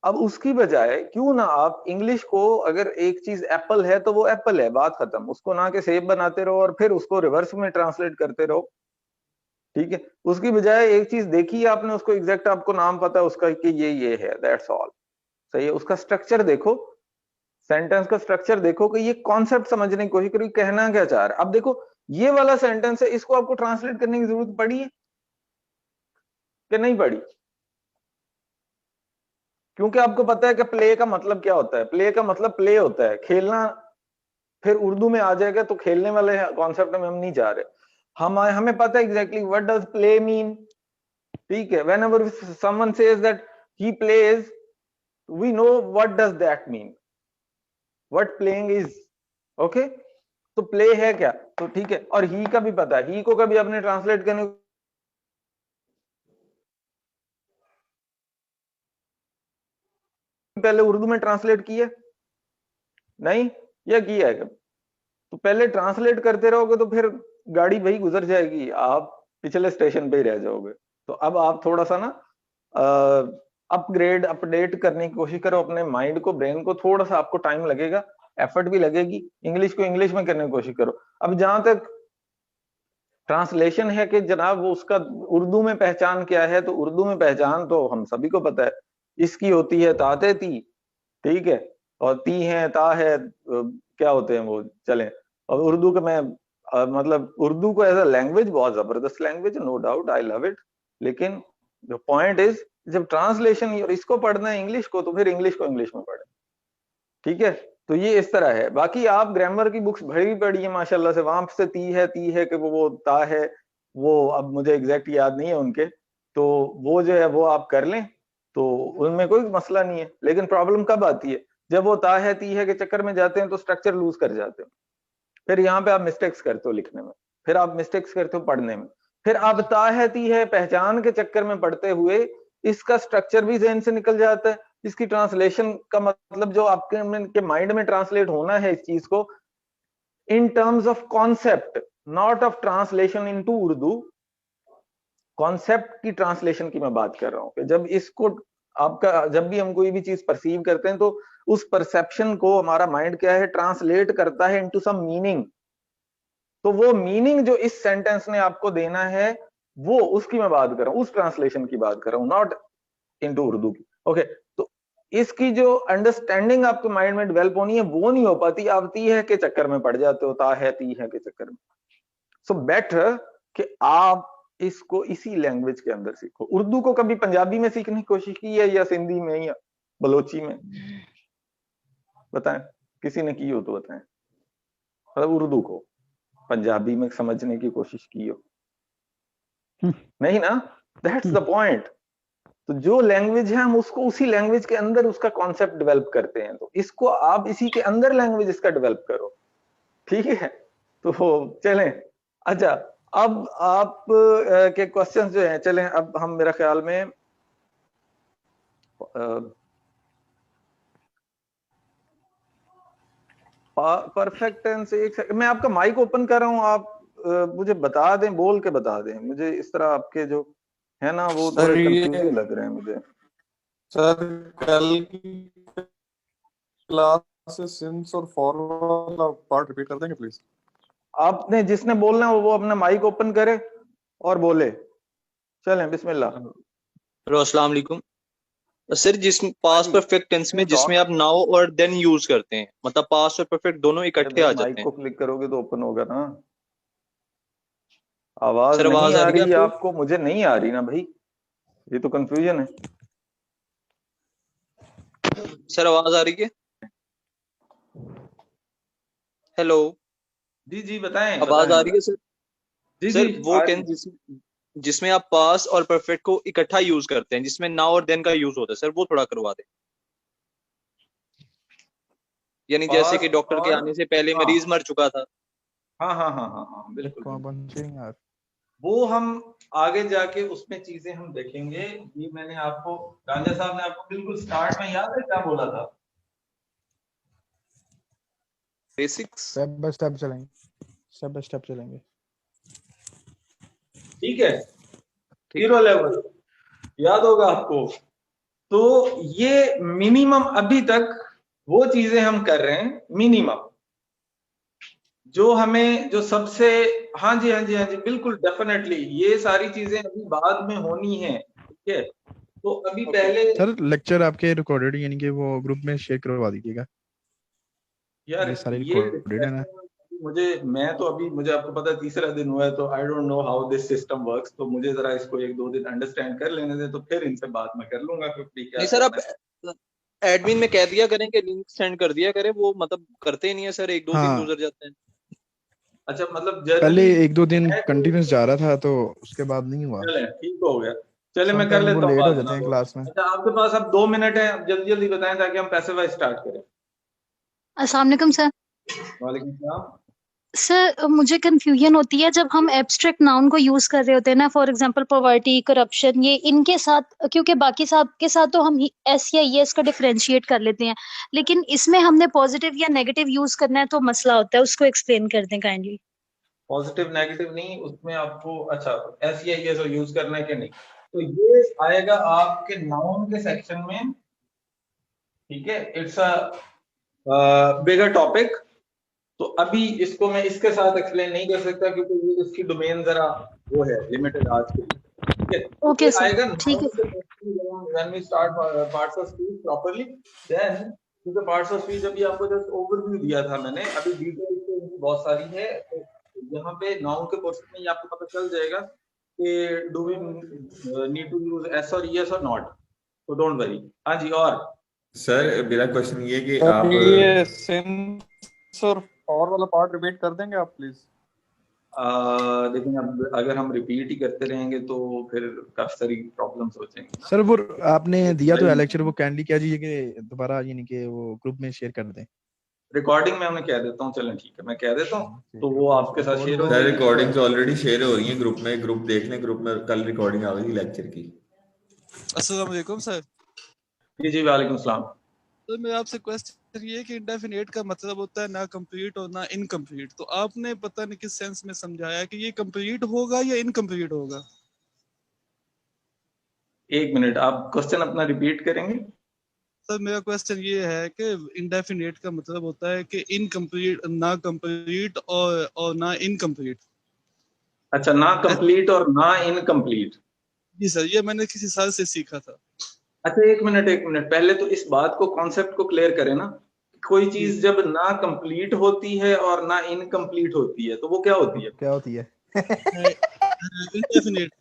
अब उसकी बजाय क्यों ना आप इंग्लिश को, अगर एक चीज एप्पल है तो वो एप्पल है, बात खत्म, उसको ना के सेब बनाते रहो और फिर उसको रिवर्स में ट्रांसलेट करते रहो, ठीक है। उसकी बजाय एक चीज देखी आपने, उसको एग्जैक्ट आपको नाम पता है उसका कि ये है, दैट्स ऑल, सही है। उसका स्ट्रक्चर देखो, सेंटेंस का स्ट्रक्चर देखो कि ये कॉन्सेप्ट समझने की कोशिश करो, कहना क्या चाह रहा है। अब देखो ये वाला सेंटेंस है, इसको आपको ट्रांसलेट करने की जरूरत पड़ी है कि नहीं पड़ी? क्योंकि आपको पता है कि प्ले का मतलब क्या होता है, प्ले का मतलब प्ले होता है, खेलना। फिर उर्दू में आ जाएगा तो खेलने वाले कॉन्सेप्ट में हम नहीं जा रहे, हमें पता है exactly what does play mean, ठीक है। Whenever someone says that he plays, we know what does that mean, what playing is, okay. तो प्ले है क्या, तो ठीक है। और ही का भी पता है, ही को कभी आपने ट्रांसलेट करने पहले उर्दू में ट्रांसलेट किया नहीं, या किया है कभी? तो पहले ट्रांसलेट करते रहोगे तो फिर गाड़ी वही गुजर जाएगी, आप पिछले स्टेशन पे ही रह जाओगे। तो अब आप थोड़ा सा ना अपग्रेड अपडेट करने की कोशिश करो अपने माइंड को, ब्रेन को, थोड़ा सा आपको टाइम लगेगा, एफर्ट भी लगेगी, इंग्लिश को इंग्लिश में करने की कोशिश करो। अब जहां तक ट्रांसलेशन है कि जनाब वो उसका उर्दू में पहचान क्या है, तो उर्दू में पहचान तो हम सभी को पता है, इसकी होती है ताते ती, ठीक है, और ती है ता है, क्या होते हैं वो, चलें। और उर्दू का मैं मतलब उर्दू को एज अ लैंग्वेज बहुत जबरदस्त language, no doubt, I love it. लेकिन जो पॉइंट इज, जब ट्रांसलेशन और इसको पढ़ना है इंग्लिश को, तो फिर इंग्लिश को इंग्लिश में पढ़े, ठीक है। तो ये इस तरह है। बाकी आप ग्रामर की बुक्स भरी पड़ी है माशाल्लाह से, वहां से ती है कि वो ता है, वो अब मुझे एग्जैक्ट याद नहीं है उनके, तो वो जो है वो आप कर लें, तो उनमें कोई मसला नहीं है। लेकिन प्रॉब्लम कब आती है, जब वो ता है ती है के चक्कर में जाते हैं तो स्ट्रक्चर लूज कर जाते हैं, फिर यहाँ पे आप मिस्टेक्स करते हो लिखने में, फिर आप मिस्टेक्स करते हो पढ़ने में, फिर आप ता है ती है पहचान के चक्कर में पढ़ते हुए इसका स्ट्रक्चर भी जहन से निकल जाता है। इसकी ट्रांसलेशन का मतलब जो आपके माइंड में ट्रांसलेट होना है इस चीज को in terms of concept, not of translation into Urdu, concept की ट्रांसलेशन की मैं बात कर रहा हूं कि जब इसको आपका, जब भी हम कोई भी चीज परसीव करते हैं तो उस परसेप्शन को हमारा माइंड क्या है, ट्रांसलेट करता है इनटू सम मीनिंग। तो वो मीनिंग जो इस सेंटेंस ने आपको देना है, वो उसकी मैं बात कर रहा हूं, उस ट्रांसलेशन की बात कर रहा हूं, नॉट इनटू उर्दू की, ओके। तो इसकी जो अंडरस्टैंडिंग आपके माइंड में डेवलप होनी है वो नहीं हो पाती, आप ती है के चक्कर में पड़ जाते हो, ता है ती है के चक्कर में। सो बेटर कि आप इसको इसी लैंग्वेज के अंदर सीखो। उर्दू को कभी पंजाबी में सीखने की कोशिश की है या सिंधी में या बलोची में? बताएं, किसी ने की हो तो बताएं। मतलब उर्दू को पंजाबी में समझने की कोशिश की हो? नहीं ना, दैट्स द पॉइंट। तो जो लैंग्वेज है हम उसको उसी लैंग्वेज के अंदर उसका कॉन्सेप्ट डेवलप करते हैं, तो इसको आप इसी के अंदर लैंग्वेज इसका डेवलप करो, ठीक है? तो चलें, अच्छा अब आप के क्वेश्चंस जो हैं, चलें अब हम मेरा ख्याल में परफेक्ट टेंस। एक सेकंड, मैं आपका माइक ओपन कर रहा हूं, आप मुझे बता दें, बोल के बता दें मुझे। इस तरह आपके जो है ना वो थोड़े कंफ्यूजिंग लग रहे हैं मुझे। सर कल की क्लास से सिंस और फॉर वाला पार्ट रिपीट कर देंगे प्लीज? आपने जिसने बोलना है वो अपना माइक ओपन करे और बोले। चलें, बिस्मिल्लाह। हेलो, अस्सलाम वालेकुम सर। जिस पास्ट परफेक्ट टेंस में जिसमें आप नाउ और देन यूज करते हैं, मतलब पास्ट और परफेक्ट दोनों इकट्ठे आ जाते माइक हैं। को क्लिक करोगे तो ओपन होगा ना। आवाज सर नहीं आवाज आ आ रही रही है आपको? मुझे नहीं आ रही ना भाई, ये तो कंफ्यूजन है। सर आवाज आ रही है? हेलो, जी जी बताएं, आवाज आ रही है सर? जी सर जी वो टेंस जिसमें आप पास्ट और परफेक्ट को इकट्ठा यूज करते हैं, जिसमें नाउ और देन का यूज होता है, सर वो थोड़ा करवा दें। यानी जैसे कि डॉक्टर के आने से पहले मरीज मर चुका था। हाँ हाँ हाँ हाँ हाँ बिल्कुल। यार वो हम आगे जाके उसमें चीजें हम देखेंगे। ये मैंने आपको, गांजा साहब ने आपको बिल्कुल स्टार्ट में याद है क्या बोला था? बेसिक्स। स्टेप बाय स्टेप चलेंगे, स्टेप बाय स्टेप चलेंगे। ठीक है, 0 लेवल याद होगा आपको। तो ये मिनिमम अभी तक वो चीजें हम कर रहे हैं, मिनिमम जो हमें जो सबसे, हाँ जी हाँ जी हाँ जी बिल्कुल डेफिनेटली, ये सारी चीजें अभी बाद में होनी है, ठीक है? तो अभी पहले सर लेक्चर आपके रिकॉर्डेड यानी कि वो ग्रुप में शेयर करवा दीजिएगा। यार ये सारे ये रिकॉर्डेड है ना? मुझे, मैं तो अभी, मुझे आपको पता है तीसरा दिन हुआ है, तो I don't know how this system works. तो मुझे जरा इसको 1-2 दिन अंडरस्टैंड कर लेने दे, तो फिर इनसे बात मैं कर लूंगा कि क्या नहीं सर, आप करना है। एडमिन में कह दिया करें कि लिंक सेंड कर दिया करें, वो मतलब करते ही नहीं है सर, 1-2 दिन हाँ गुजर जाते हैं। अच्छा, मतलब पहले जनरली 1-2 दिन कंटिन्यूस जा रहा था तो उसके बाद नहीं हुआ। चले ठीक हो गया। चले मैं कर समटाइम वो लेता हूँ लेट हो बात जाते हैं जनाब। क्लास में। अच्छा आपके पास अब 2 मिनट है, जल्दी जल्दी बताएं ताकि हम पैसे वाइज स्टार्ट करें। अस्सलाम वालेकुम सर। वालेकुम सलाम। सर मुझे कंफ्यूजन होती है जब हम एब्स्ट्रैक्ट नाउन को यूज कर रहे होते हैं ना, फॉर एग्जांपल पॉवर्टी, करप्शन, ये इनके साथ, क्योंकि बाकी सब के साथ तो हम एस या यस का डिफरेंशिएट कर लेते हैं, लेकिन इसमें हमने पॉजिटिव या नेगेटिव यूज करना है तो मसला होता है। उसको एक्सप्लेन कर दें काइंडली। पॉजिटिव नेगेटिव नहीं, उसमें आपको अच्छा एस या ये सो यूज करना है कि नहीं, तो ये आएगा आपके नाउन के सेक्शन में, ठीक है? It's a bigger topic. तो अभी इसको मैं इसके साथ एक्सप्लेन नहीं कर सकता क्योंकि ये इसकी डोमेन जरा वो है, लिमिटेड आज के लिए, ठीक है? तो ओके ये सर, आएगा ठीक नाउन है के sir. When we start parts of speech properly, then क्योंकि पार्ट्स ऑफ स्पीच अभी आपको जस्ट ओवरव्यू दिया था मैंने, अभी डिटेल तो इनकी बहुत सारी है। तो यहाँ पे नाउन के पोर्शन में ये आपको पता चल जाएगा कि do we need to use S और यस और नॉट, तो डोंट वरी। हाँ जी, और सर मेरा क्वेश्चन ये कि सर आप ये सिंस और फॉर वाला पार्ट रिपीट कर देंगे आप प्लीज? लेकिन अब अगर हम रिपीट ही करते रहेंगे तो फिर काफी सारी प्रॉब्लम्स हो जाएंगी। सर वो आपने दिया तो है लेक्चर, वो काइंडली कह दीजिए कि दोबारा यानी कि वो ग्रुप में शेयर कर दें। रिकॉर्डिंग में उन्हें कह देता हूँ, चलें ठीक है मैं कह देता हूँ, तो वो आपके साथ शेयर हो सर जाएगी। रिकॉर्डिंग्स ऑलरेडी शेयर हो रही हैं ग्रुप में, ग्रुप देख लें, ग्रुप में कल रिकॉर्डिंग आ गई थी लेक्चर की। अस्सलाम वालेकुम सर। जी जी वालेकुम सलाम। तो मेरा आपसे क्वेश्चन ये है कि इंडेफिनेट का मतलब होता है ना कंप्लीट और ना इनकम्प्लीट, तो आपने पता नहीं किस सेंस में समझाया कि ये कंप्लीट होगा या इनकम्प्लीट होगा। एक मिनट, आप क्वेश्चन अपना रिपीट करेंगे? सर मेरा क्वेश्चन ये है कि इंडेफिनेट का मतलब होता है कि इनकम्प्लीट, ना कंप्लीट और ना इनकम्प्लीट। अच्छा, ना कंप्लीट और ना इनकम्प्लीट। जी सर, ये मैंने किसी सर से सीखा था। अच्छा एक मिनट पहले तो इस बात को कॉन्सेप्ट को क्लियर करें ना। कोई चीज जब ना कंप्लीट होती है और ना इनकम्प्लीट होती है तो वो क्या होती है? क्या होती है? इंडेफिनिट।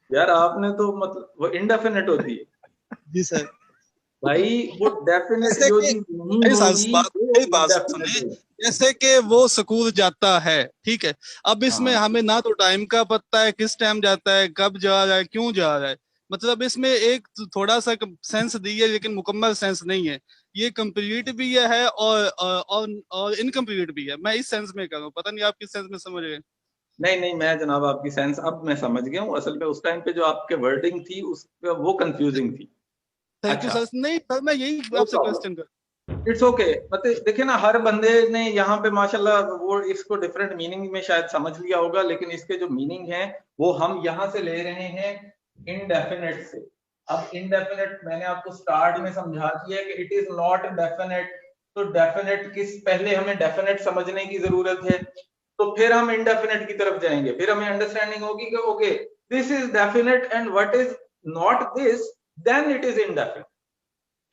यार आपने तो मतलब वो इंडेफिनिट होती है जी सर। भाई। वो डेफिनेट जैसे जो कि चीज नहीं मेरी होगी वो मेरी बात indefinite सुने, होगी। जैसे कि वो स्कूल जाता है, ठीक है, अब इसमें हाँ हमें ना तो टाइम का पता है, किस टाइम जाता है, कब जा रहा है, क्यों जा रहा है, मतलब इसमें एक थोड़ा सा सेंस दी है लेकिन मुकम्मल सेंस नहीं है। ये कंप्लीट भी है और इनकम्प्लीट भी है। मैं इस सेंस में कर रहा हूँ, पता नहीं आप किस सेंस में समझ रहे हैं। नहीं मैं जनाब आपकी सेंस अब मैं समझ गया हूँ। असल में उस टाइम पे जो आपके वर्डिंग थी उस वो कंफ्यूजिंग थी। थैंक यू अच्छा सर। नहीं सर, मैं यही नो आपसे प्रॉब्लम, क्वेश्चन कर। It's okay. मतलब देखिए ना हर बंदे ने यहाँ पे माशाल्लाह वो इसको डिफरेंट मीनिंग में शायद समझ लिया होगा, लेकिन इसके जो मीनिंग है वो हम यहाँ से ले रहे हैं इनडेफिनेट से। अब इनडेफिनेट मैंने आपको स्टार्ट में समझा दिया कि इट इज नॉट डेफिनेट। तो डेफिनेट किस पहले हमें डेफिनेट समझने की जरूरत है, तो फिर हम इनडेफिनेट की तरफ जाएंगे, फिर हमें अंडरस्टैंडिंग होगी कि okay this is definite and what is not this, then it is indefinite.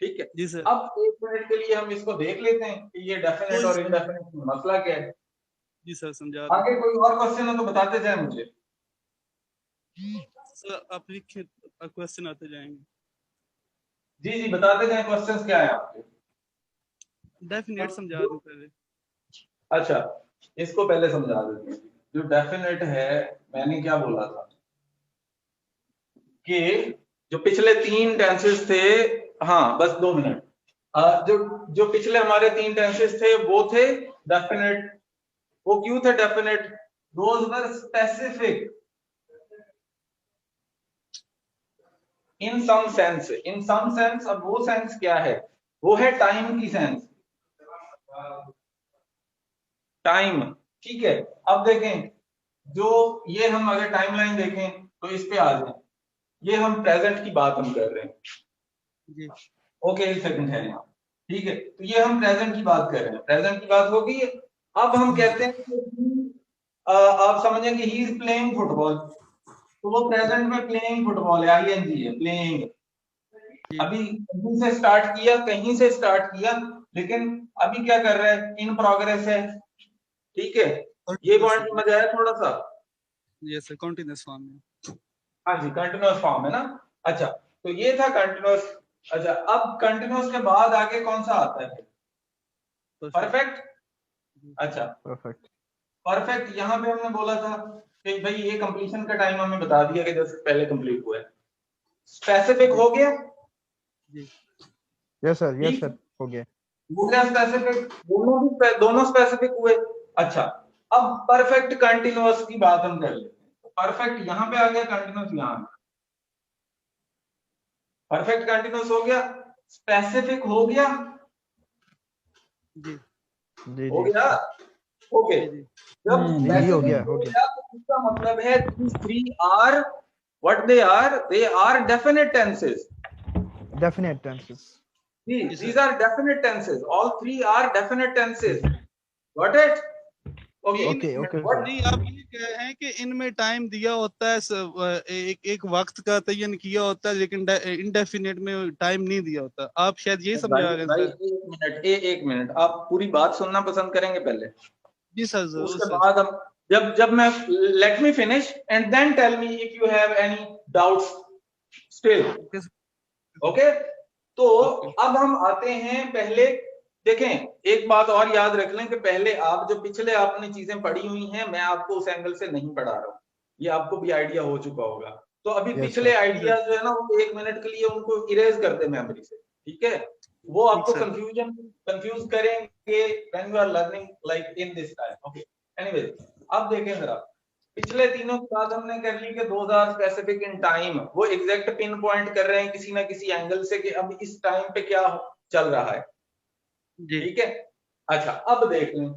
ठीक है। जी सर। अब एक मिनट के लिए हम इसको देख लेते हैं कि ये डेफिनेट कोई और इनडेफिनेट में मसला क्या है। जी सर, समझा रहा हूँ। आगे कोई और क्वेश्चन हो तो बताते जाए मुझे। सर आप लिखिए, क्वेश्चन आते जाएंगे। जी बताते जाए क्वेश्चंस क्या है आपके। डेफिनेट समझा दूं पहले। अच्छा इसको पहले समझा देते हैं। जो डेफिनेट है मैंने क्या बोला था कि जो पिछले तीन टेंसेस थे, हाँ बस 2 मिनट, जो जो पिछले हमारे तीन टेंसेस थे वो थे डेफिनेट। वो क्यों थे definite? Those were specific in some sense. In some sense, अब वो सेंस क्या है? वो है टाइम की सेंस, टाइम। ठीक है। अब देखें जो ये हम अगर टाइमलाइन देखें तो इस पे आ जाए, ये हम प्रेजेंट की बात हम कर रहे हैं। जी ओके एक सेकंड है यहाँ। ठीक है तो ये हम प्रेजेंट की बात कर रहे हैं, प्रेजेंट की बात हो गई। अब हम कहते हैं कि आप समझेंगे ही इज प्लेइंग फुटबॉल, तो वो प्रेजेंट में प्लेइंग फुटबॉल है, आईएनजी है प्लेइंग। जी अभी कहीं से स्टार्ट किया लेकिन अभी क्या कर रहा है? इन प्रोग्रेस है। ठीक है। ये पॉइंट समझ आया थोड़ा सा? यस सर, कंटीन्यूअस फॉर्म में। हाँ जी कंटिन्यूअस फॉर्म है ना। अच्छा तो ये था कंटिन्यूअस। अच्छा अब कंटिन्यूअस के बाद आगे कौन सा आता है? परफेक्ट। अच्छा परफेक्ट। परफेक्ट यहाँ पे हमने बोला था कि भाई ये कंप्लीशन का टाइम हमें बता दिया कि जस्ट पहले कंप्लीट हुआ है। स्पेसिफिक हो गया। यस सर ठीक हो गया। हो गया स्पेसिफिक, दोनों स्पेसिफिक हुए। अच्छा अब परफेक्ट कंटिन्यूअस की बात हम कर लेते हैं। परफेक्ट यहाँ पे आ गया, कंटिन्यूअस यहाँ। परफेक्ट कंटिन्यूअस हो गया, स्पेसिफिक हो गया। जी जी हो जी गया। ओके जी जब जी जी हो गया स्पेसिफिक हो गया तो इसका मतलब है these three are what they are definite tenses. Definite tenses. These are definite tenses. All three are definite tenses. Got it? Okay. Okay okay What? नहीं, आप ये कह रहे हैं कि इनमें टाइम दिया होता है, एक वक्त का तयन किया होता है, लेकिन इनडेफिनेट में टाइम नहीं दिया होता। आप शायद यही समझा रहे हैं भाई सर। एक मिनट आप पूरी बात सुनना पसंद करेंगे पहले, जी सर, जरूर उसके सर। बाद हम जब जब मैं let me finish and then tell me if you have any doubts still. Okay sir. Okay तो ओके। अब हम आते हैं पहले। देखें एक बात और याद रख लें कि पहले आप जो पिछले आपने चीजें पढ़ी हुई हैं मैं आपको उस एंगल से नहीं पढ़ा रहा हूँ, ये आपको भी आइडिया हो चुका होगा। तो अभी Yes, पिछले sir. आइडिया जो है ना वो 1 मिनट के लिए उनको इरेज कर दे मेमोरी से। ठीक है वो आपको ठीक, सर। कंफ्यूज करेंगे when you are learning like in this time. Okay anyway अब देखें जरा पिछले तीनों की बात हमने कर ली कि 2000 स्पेसिफिक इन टाइम, वो एग्जैक्ट पिन पॉइंट कर रहे हैं किसी ना किसी एंगल से कि अब इस टाइम पे क्या चल रहा है। जी ठीक है। अच्छा अब देख लें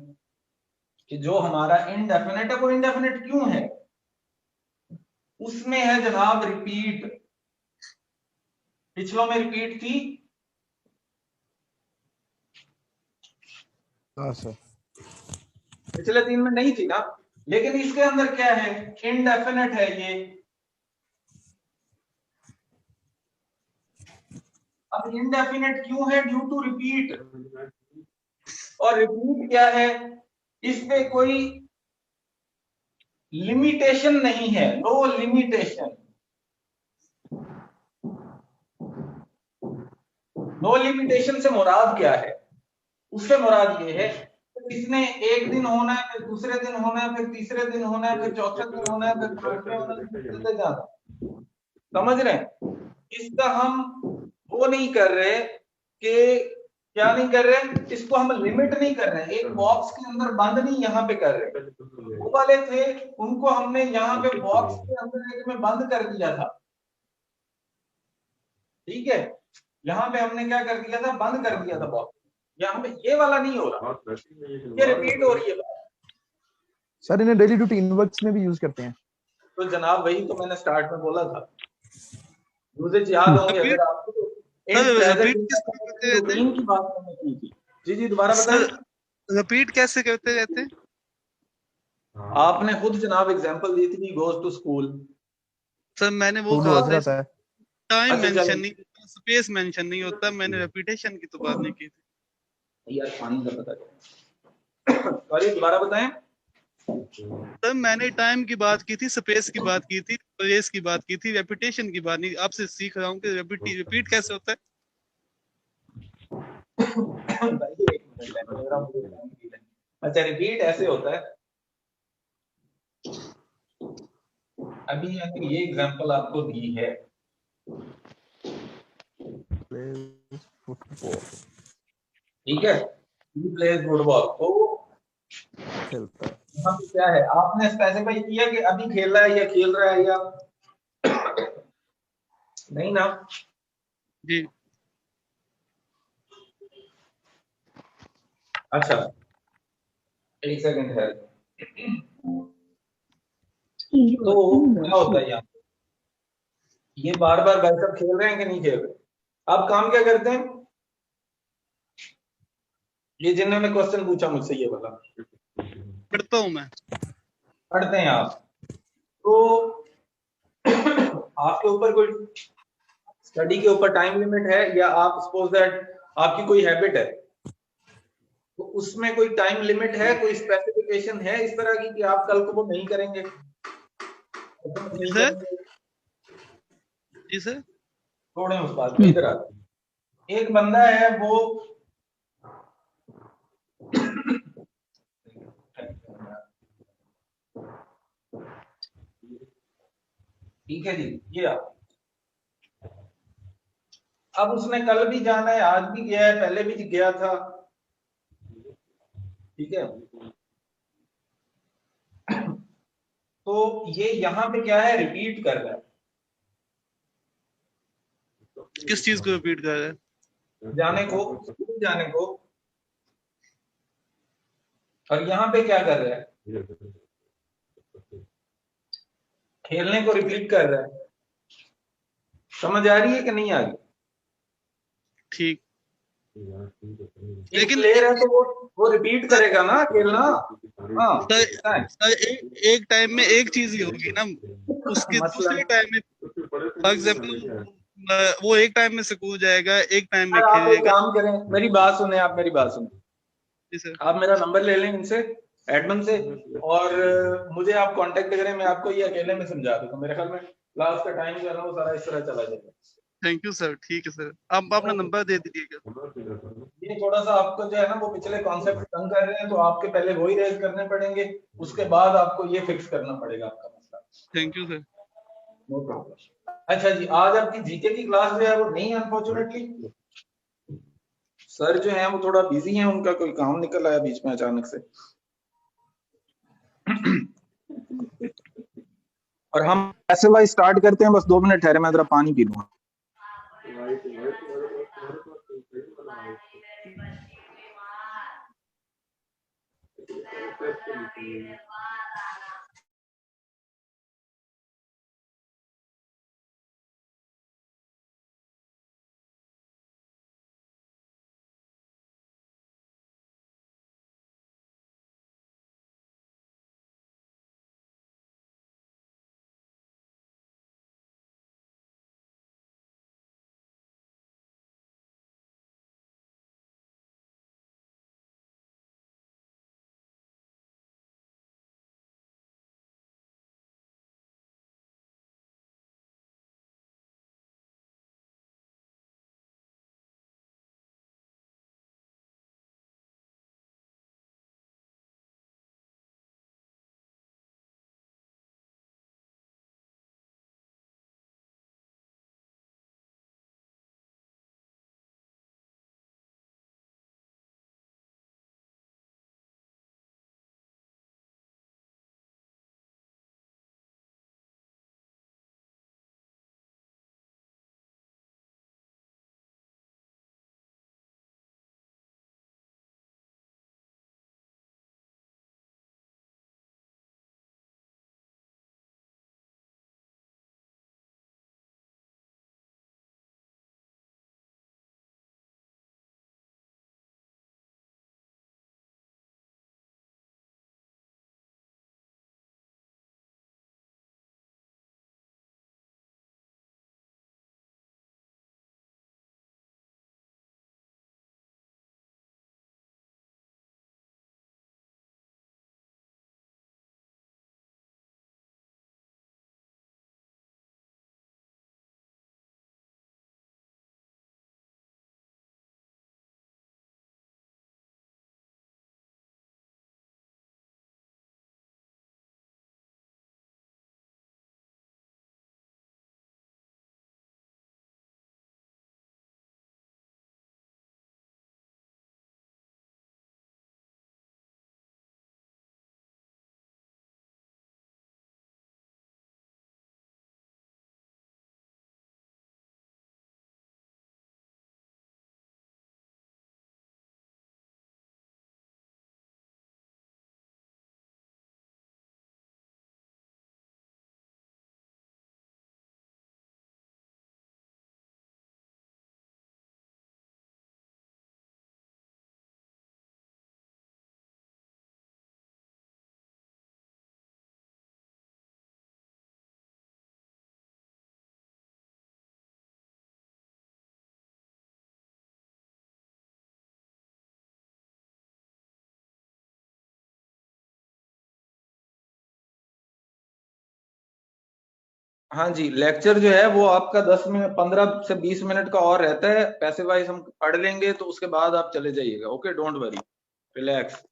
कि जो हमारा इनडेफिनेट है वो इनडेफिनेट क्यों है? उसमें है जनाब रिपीट। पिछलों में रिपीट थी। हाँ सर। पिछले तीन में नहीं थी ना, लेकिन इसके अंदर क्या है? इनडेफिनेट है ये। अब इनडेफिनेट क्यों है? Due to repeat. और रिपीट क्या है? इसमें कोई लिमिटेशन नहीं है, नो लिमिटेशन। नो लिमिटेशन से मुराद क्या है? उससे मुराद ये है कि इसने एक दिन होना है, फिर दूसरे दिन होना है, फिर तीसरे दिन होना है, फिर चौथे दिन होना है, फिर पांचवें होना है, फिर चलते जाना। समझ रहे हैं? इसका हम वो नहीं कर रहे कि क्या नहीं कर रहे, इसको हम लिमिट नहीं कर रहे, एक बॉक्स के अंदर बंद नहीं यहाँ पे कर रहे। वो वाले थे उनको हमने यहाँ पे बॉक्स के अंदर एक में बंद कर दिया था, ठीक है। यहाँ पे हमने क्या कर दिया था? बंद कर दिया था बॉक्स। यहाँ पे ये वाला नहीं हो रहा, ये रिपीट हो रही है बात। सर इन्हें डेली रूटीन वर्क्स में भी यूज करते हैं? तो जनाब वही तो मैंने स्टार्ट में बोला था, यूजेज याद होंगे रिपीट अगर आपको। तो सर, एक रिपीट किस तरह करते रहते रूटीन हैं की बात मैंने की थी। जी जी दोबारा सर? बताएं। रिपीट कैसे करते रहते हैं? आपने खुद जनाब एग्जांपल दी थी, गोज टू स्कूल। सर मैंने वो वो कहा था, हजरत है। टाइम अच्छा मेंशन चलो नहीं होता, स्पेस मेंशन नहीं होता, मैंने रेपिटेशन की तो बात नहीं की थी। यार, पानी का पता चला। सॉरी दोबारा बताएं। सर मैंने टाइम की बात की थी, स्पेस की बात की थी, प्लेस की बात की थी, रेपिटेशन की बात नहीं। आपसे सीख रहा हूँ कि रिपीट कैसे होता है। भाई एक मिनट टाइम लग रहा मुझे, टाइम की है। अच्छा रिपीट ऐसे होता है, अभी मैंने ये एग्जांपल आपको दी है, फुटबॉल ठीक है। ही प्लेज फुटबॉल, तो खेलता है। यहाँ पे क्या है? आपने स्पेसिफाई किया कि अभी खेल रहा है या खेल रहा है या नहीं ना? जी अच्छा एक सेकंड है। तो क्या होता है यहाँ? ये बार बार भाई साहब खेल रहे हैं कि नहीं खेल रहे? आप काम क्या करते हैं? ये जिन्होंने क्वेश्चन पूछा मुझसे ये वाला, पढ़ता हूँ मैं। पढ़ते हैं आप? तो आपके ऊपर कोई स्टडी के ऊपर टाइम लिमिट है, या आप सपोज दैट आपकी कोई हैबिट है, तो उसमें कोई टाइम लिमिट है, कोई स्पेसिफिकेशन है इस तरह की कि आप कल को वो नहीं करेंगे, नहीं सर करेंगे? जी सर। छोड़ें उस बात को, इधर आते। एक बंदा है वो ठीक है जी, ये आप, अब उसने कल भी जाना है, आज भी गया है, पहले भी गया था, ठीक है। तो ये यहाँ पे क्या है? रिपीट कर रहा है। किस चीज को रिपीट कर रहे हैं? जाने को, स्कूल जाने को। और यहाँ पे क्या कर रहा है? खेलने को रिपीट कर रहा है। समझ आ रही है कि नहीं आ रही? ठीक। एक लेकिन प्लेयर है तो वो रिपीट करेगा ना खेलना। हाँ सर, बताएं। सर एक टाइम में एक चीज ही होगी ना, उसके मसलन दूसरे टाइम में फॉर एग्जाम्पल वो एक टाइम में स्कूल जाएगा, एक टाइम में सर आप एक खेलेगा। काम करें, मेरी बात सुने, आप मेरी बात सुने। जी सर। आप मेरा नंबर ले लें इनसे, एडमिन से, और मुझे आप कांटेक्ट करें, मैं आपको ये अकेले में समझा दूंगा। मेरे ख्याल में क्लास का टाइम जो है ना वो सारा इस तरह चला जाएगा। Thank you sir. ठीक है सर, आप अपना नंबर दे दीजिएगा। ये थोड़ा सा आपको जो है ना वो पिछले कॉन्सेप्ट तंग कर रहे हैं, तो आपके पहले वही रेज करने पड़ेंगे, उसके बाद आपको ये फिक्स करना पड़ेगा आपका मसला। Thank you sir. No problem. अच्छा जी, आज आपकी जीके की क्लास जो है वो नहीं, अनफॉर्चुनेटली सर जो है वो थोड़ा बिजी हैं, उनका कोई काम निकल आया बीच में अचानक से। और हम ऐसे वाइज स्टार्ट करते हैं, बस 2 मिनट ठहरे, मैं जरा पानी पी लूंगा। हाँ जी, लेक्चर जो है वो आपका 10 मिनट 15 से 20 मिनट का और रहता है। पैसे वाइज हम पढ़ लेंगे तो उसके बाद आप चले जाइएगा। Okay, don't worry, relax.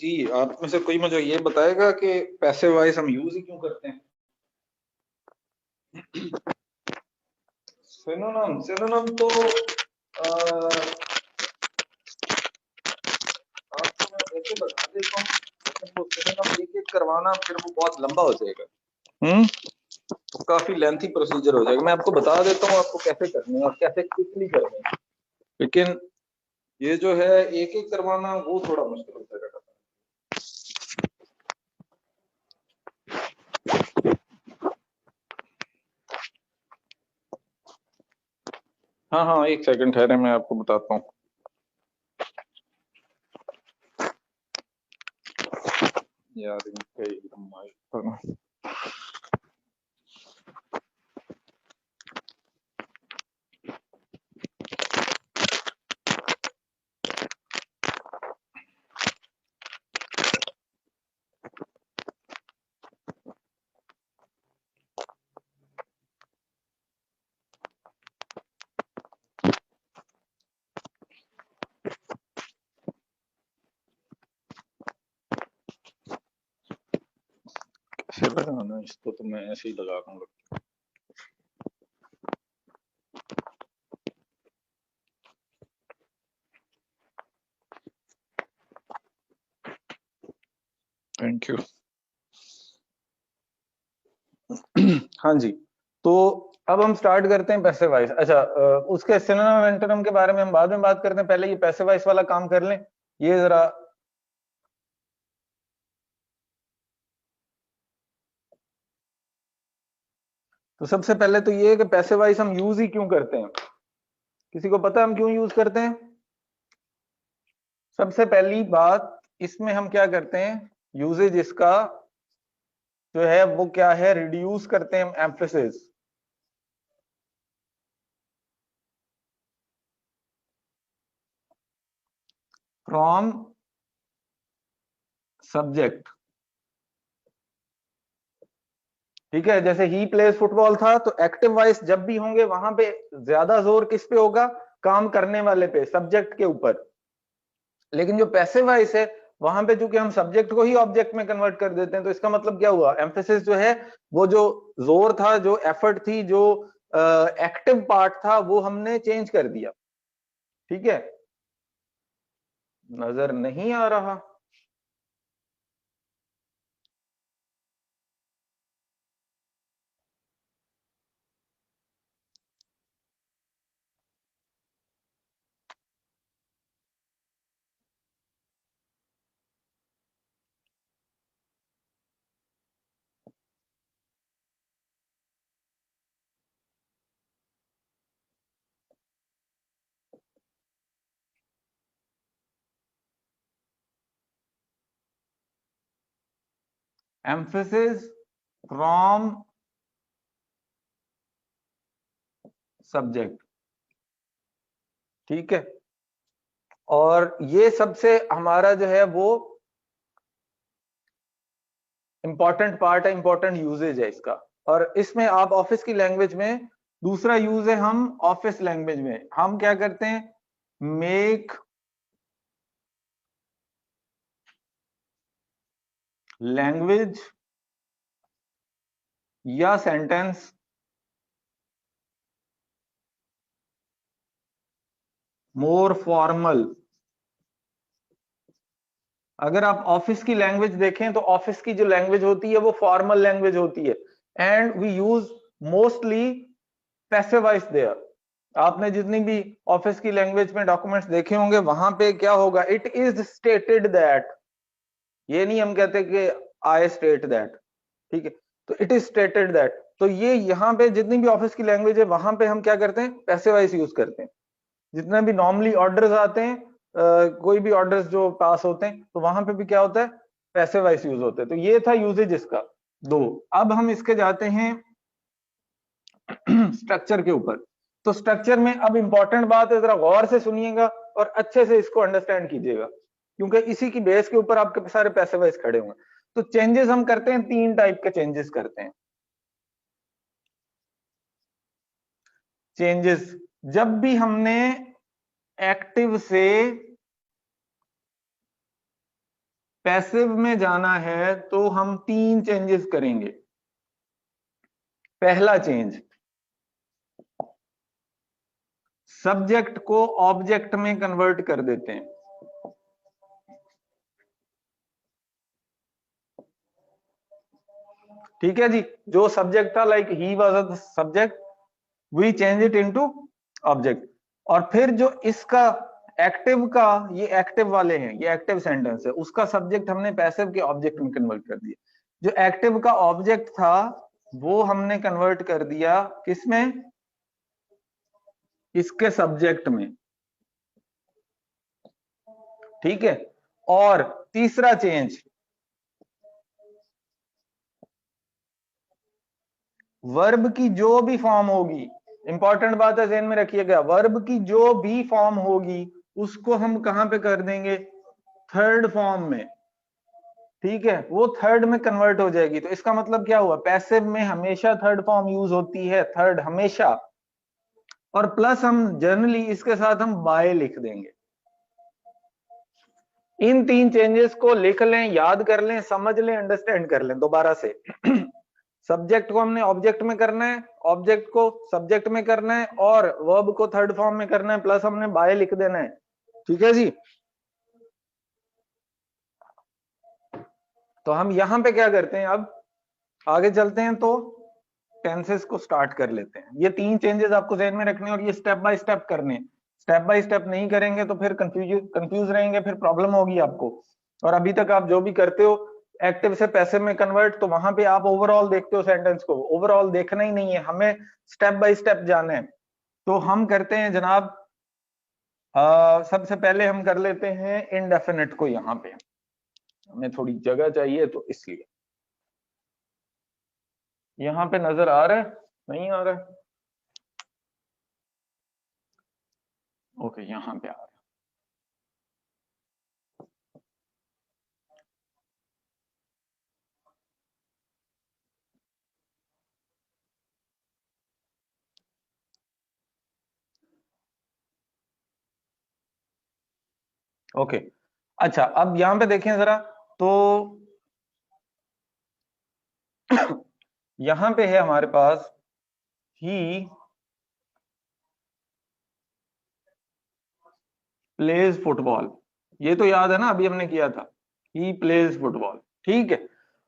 जी, आप में से कोई मुझे ये बताएगा कि पैसे वाइज हम यूज ही क्यों करते हैं? सिनोनिम सिनोनिम तो आपको मैं ऐसे बता देता हूँ, वो सिनोनिम एक एक करवाना फिर वो बहुत लंबा हो जाएगा। तो काफी लेंथी प्रोसीजर हो जाएगा। मैं आपको बता देता हूँ आपको कैसे करनी है और कैसे क्विकली करनी है, लेकिन ये जो है एक एक करवाना वो थोड़ा मुश्किल हो जाएगा। हाँ हाँ, एक सेकंड ठहरे, मैं आपको बताता हूँ। यार इनका एकदम माइक पर ना। कैसे लगाना इसको, तो मैं ऐसे ही लगा दूंगा। Thank you. हाँ जी, तो अब हम स्टार्ट करते हैं पैसे वाइज। अच्छा, उसके सिनोनिम एंटोनिम के बारे में हम बाद में बात करते हैं, पहले ये पैसे वाइज वाला काम कर लें। ये जरा तो सबसे पहले तो ये है कि पैसे वाइज हम यूज ही क्यों करते हैं? किसी को पता है हम क्यों यूज करते हैं? सबसे पहली बात, इसमें हम क्या करते हैं, यूजेज इसका जो है वो क्या है, रिड्यूस करते हैं एम्फेसिस फ्रॉम सब्जेक्ट। ठीक है, जैसे ही प्लेज फुटबॉल था तो एक्टिव वॉइस जब भी होंगे वहां पे ज्यादा जोर किस पे होगा, काम करने वाले पे, सब्जेक्ट के ऊपर। लेकिन जो पैसिव वॉइस है वहां पे चूंकि हम सब्जेक्ट को ही ऑब्जेक्ट में कन्वर्ट कर देते हैं, तो इसका मतलब क्या हुआ, एम्फेसिस जो है वो जो जोर था, जो एफर्ट थी, जो एक्टिव पार्ट था, वो हमने चेंज कर दिया। ठीक है, नजर नहीं आ रहा? एम्फेसिस फ्रॉम सब्जेक्ट, ठीक है। और ये सबसे हमारा जो है वो इंपॉर्टेंट पार्ट है, इंपॉर्टेंट यूजेज है इसका। और इसमें आप ऑफिस की लैंग्वेज में दूसरा यूज है, हम ऑफिस लैंग्वेज में हम क्या करते हैं, मेक लैंग्वेज या सेंटेंस मोर फॉर्मल। अगर आप ऑफिस की लैंग्वेज देखें तो ऑफिस की जो लैंग्वेज होती है वो फॉर्मल लैंग्वेज होती है, and we use mostly passive voice there. आपने जितनी भी ऑफिस की लैंग्वेज में डॉक्यूमेंट्स देखे होंगे वहां पे क्या होगा, इट इज स्टेटेड दैट, ये नहीं हम कहते कि आई स्टेट दैट, ठीक है, तो इट इज स्टेटेड दैट। तो ये यहाँ पे जितनी भी ऑफिस की लैंग्वेज है वहां पे हम क्या करते हैं, पैसिव वॉइस यूज करते हैं। जितने भी नॉर्मली ऑर्डर्स आते हैं, कोई भी ऑर्डर्स जो पास होते हैं तो वहां पे भी क्या होता है, पैसिव वॉइस यूज होते हैं। तो ये था यूजेज इसका दो। अब हम इसके जाते हैं स्ट्रक्चर के ऊपर। तो स्ट्रक्चर में अब इंपॉर्टेंट बात है, जरा गौर से सुनिएगा और अच्छे से इसको अंडरस्टैंड कीजिएगा, क्योंकि इसी की बेस के ऊपर आपके सारे पैसिव वॉइस खड़े होंगे। तो चेंजेस हम करते हैं, तीन टाइप के चेंजेस करते हैं। चेंजेस जब भी हमने एक्टिव से पैसिव में जाना है तो हम तीन चेंजेस करेंगे। पहला चेंज, सब्जेक्ट को ऑब्जेक्ट में कन्वर्ट कर देते हैं। ठीक है जी, जो सब्जेक्ट था like he was a subject, we change it into object. और फिर जो इसका एक्टिव का, ये एक्टिव वाले हैं, ये एक्टिव सेंटेंस है, उसका सब्जेक्ट हमने पैसिव के ऑब्जेक्ट में कन्वर्ट कर दिया। जो एक्टिव का ऑब्जेक्ट था वो हमने कन्वर्ट कर दिया किसमें, इसके सब्जेक्ट में, ठीक है। और तीसरा चेंज, वर्ब की जो भी फॉर्म होगी, इंपॉर्टेंट बात है ध्यान में रखिएगा, वर्ब की जो भी फॉर्म होगी उसको हम कहां पे कर देंगे, थर्ड फॉर्म में, ठीक है, वो थर्ड में कन्वर्ट हो जाएगी। तो इसका मतलब क्या हुआ, पैसिव में हमेशा थर्ड फॉर्म यूज होती है, थर्ड हमेशा। और प्लस हम जनरली इसके साथ हम बाय लिख देंगे। इन तीन चेंजेस को लिख लें, याद कर लें, समझ लें, अंडरस्टैंड कर लें दोबारा से। सब्जेक्ट को हमने ऑब्जेक्ट में करना है, ऑब्जेक्ट को सब्जेक्ट में करना है, और वर्ब को थर्ड फॉर्म में करना है, प्लस हमने बाय लिख देना है। ठीक है जी। तो हम यहां पे क्या करते हैं, अब आगे चलते हैं तो टेंसेस को स्टार्ट कर लेते हैं। ये तीन चेंजेस आपको ध्यान में रखने और ये स्टेप बाय स्टेप करने हैं। स्टेप बाय स्टेप नहीं करेंगे तो फिर कंफ्यूज रहेंगे, फिर प्रॉब्लम होगी आपको। और अभी तक आप जो भी करते हो एक्टिव से पैसिव में कन्वर्ट, तो वहां पे आप ओवरऑल देखते हो सेंटेंस को, ओवरऑल देखना ही नहीं है, हमें स्टेप बाय स्टेप जाना है। तो हम करते हैं जनाब, सबसे पहले हम कर लेते हैं इनडेफिनेट को। यहाँ पे हमें थोड़ी जगह चाहिए तो इसलिए, यहाँ पे नजर आ रहा है, नहीं आ रहा है, ओके यहाँ पे आ रहा है। ओके अच्छा, अब यहां पे देखें जरा, तो यहां पे है हमारे पास ही प्लेज फुटबॉल, ये तो याद है ना, अभी हमने किया था, ही प्लेज फुटबॉल, ठीक है।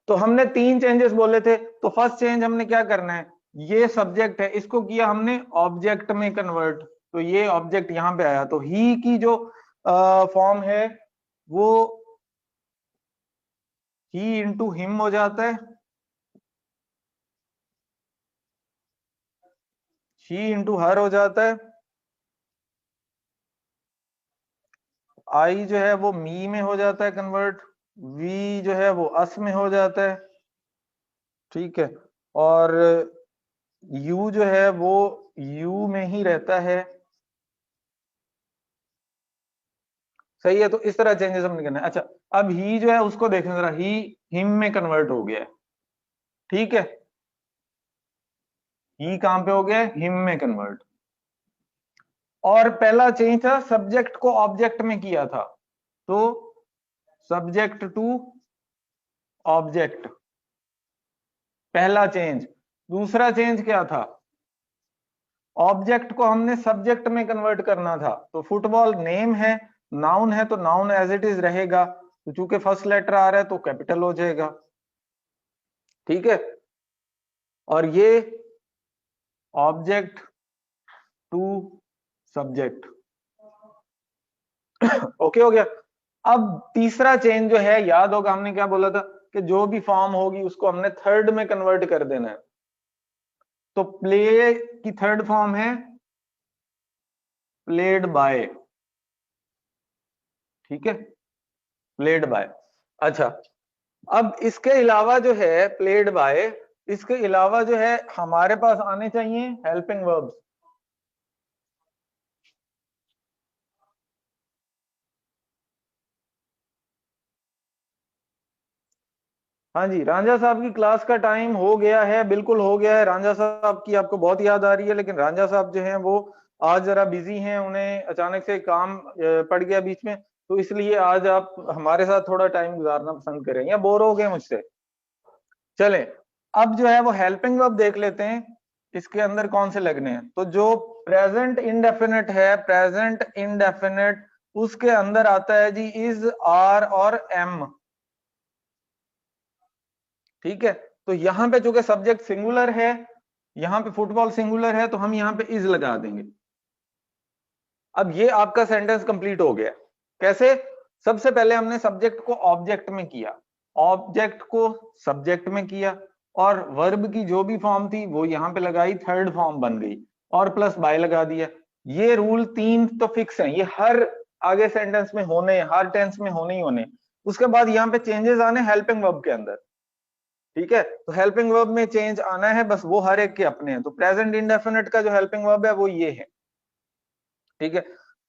तो हमने तीन चेंजेस बोले थे। तो फर्स्ट चेंज हमने क्या करना है, ये सब्जेक्ट है, इसको किया हमने ऑब्जेक्ट में कन्वर्ट, तो ये ऑब्जेक्ट यहां पे आया, तो ही की जो फॉर्म है वो ही इंटू हिम हो जाता है, शी इंटू हर हो जाता है, आई जो है वो मी में हो जाता है कन्वर्ट, वी जो है वो अस में हो जाता है, ठीक है, और यू जो है वो यू में ही रहता है, सही है। तो इस तरह चेंजेस हमने करना है। अच्छा, अब ही जो है उसको देखें जरा, ही हिम में कन्वर्ट हो गया है, ठीक है। ही कहां पे हो गया है? हिम में कन्वर्ट। और पहला चेंज था सब्जेक्ट को ऑब्जेक्ट में किया था, तो सब्जेक्ट टू ऑब्जेक्ट, पहला चेंज। दूसरा चेंज क्या था? ऑब्जेक्ट को हमने सब्जेक्ट में कन्वर्ट करना था, तो फुटबॉल नेम है, नाउन है, तो नाउन एज इट इज रहेगा, तो चूंकि फर्स्ट लेटर आ रहा है तो कैपिटल हो जाएगा, ठीक है। और ये ऑब्जेक्ट टू सब्जेक्ट, ओके हो गया। अब तीसरा चेंज जो है, याद होगा हमने क्या बोला था कि जो भी फॉर्म होगी उसको हमने थर्ड में कन्वर्ट कर देना है। तो प्ले की थर्ड फॉर्म है प्लेड बाय, ठीक है, प्लेड बाय। अच्छा, अब इसके अलावा जो है प्लेड बाय, इसके अलावा जो है हमारे पास आने चाहिए हेल्पिंग वर्ब्स। हाँ जी, रांझा साहब की क्लास का टाइम हो गया है, बिल्कुल हो गया है। रांझा साहब की आपको बहुत याद आ रही है, लेकिन रांझा साहब जो हैं वो आज जरा बिजी हैं, उन्हें अचानक से काम पड़ गया बीच में, तो इसलिए आज आप हमारे साथ थोड़ा टाइम गुजारना पसंद करें, या बोर हो गए मुझसे। चलें, अब जो है वो हेल्पिंग वर्ब देख लेते हैं, इसके अंदर कौन से लगने हैं। तो जो प्रेजेंट इंडेफिनिट है, प्रेजेंट इंडेफिनिट, उसके अंदर आता है जी इज, आर और एम, ठीक है। तो यहां पे चूंकि सब्जेक्ट सिंगुलर है, यहां पे फुटबॉल सिंगुलर है, तो हम यहां पे इज लगा देंगे। अब ये आपका सेंटेंस कंप्लीट हो गया। कैसे? सबसे पहले हमने सब्जेक्ट को ऑब्जेक्ट में किया, ऑब्जेक्ट को सब्जेक्ट में किया, और वर्ब की जो भी फॉर्म थी वो यहां पे लगाई, थर्ड फॉर्म बन गई, और प्लस बाय लगा दिया। ये रूल तीन तो फिक्स हैं, ये हर आगे सेंटेंस में होने, हर टेंस में होने ही होने। उसके बाद यहाँ पे चेंजेस आने हेल्पिंग वर्ब के अंदर, ठीक है। तो हेल्पिंग वर्ब में चेंज आना है, बस वो हर एक के अपने हैं। तो प्रेजेंट इंडेफिनिट का जो हेल्पिंग वर्ब है वो ये है, ठीक है।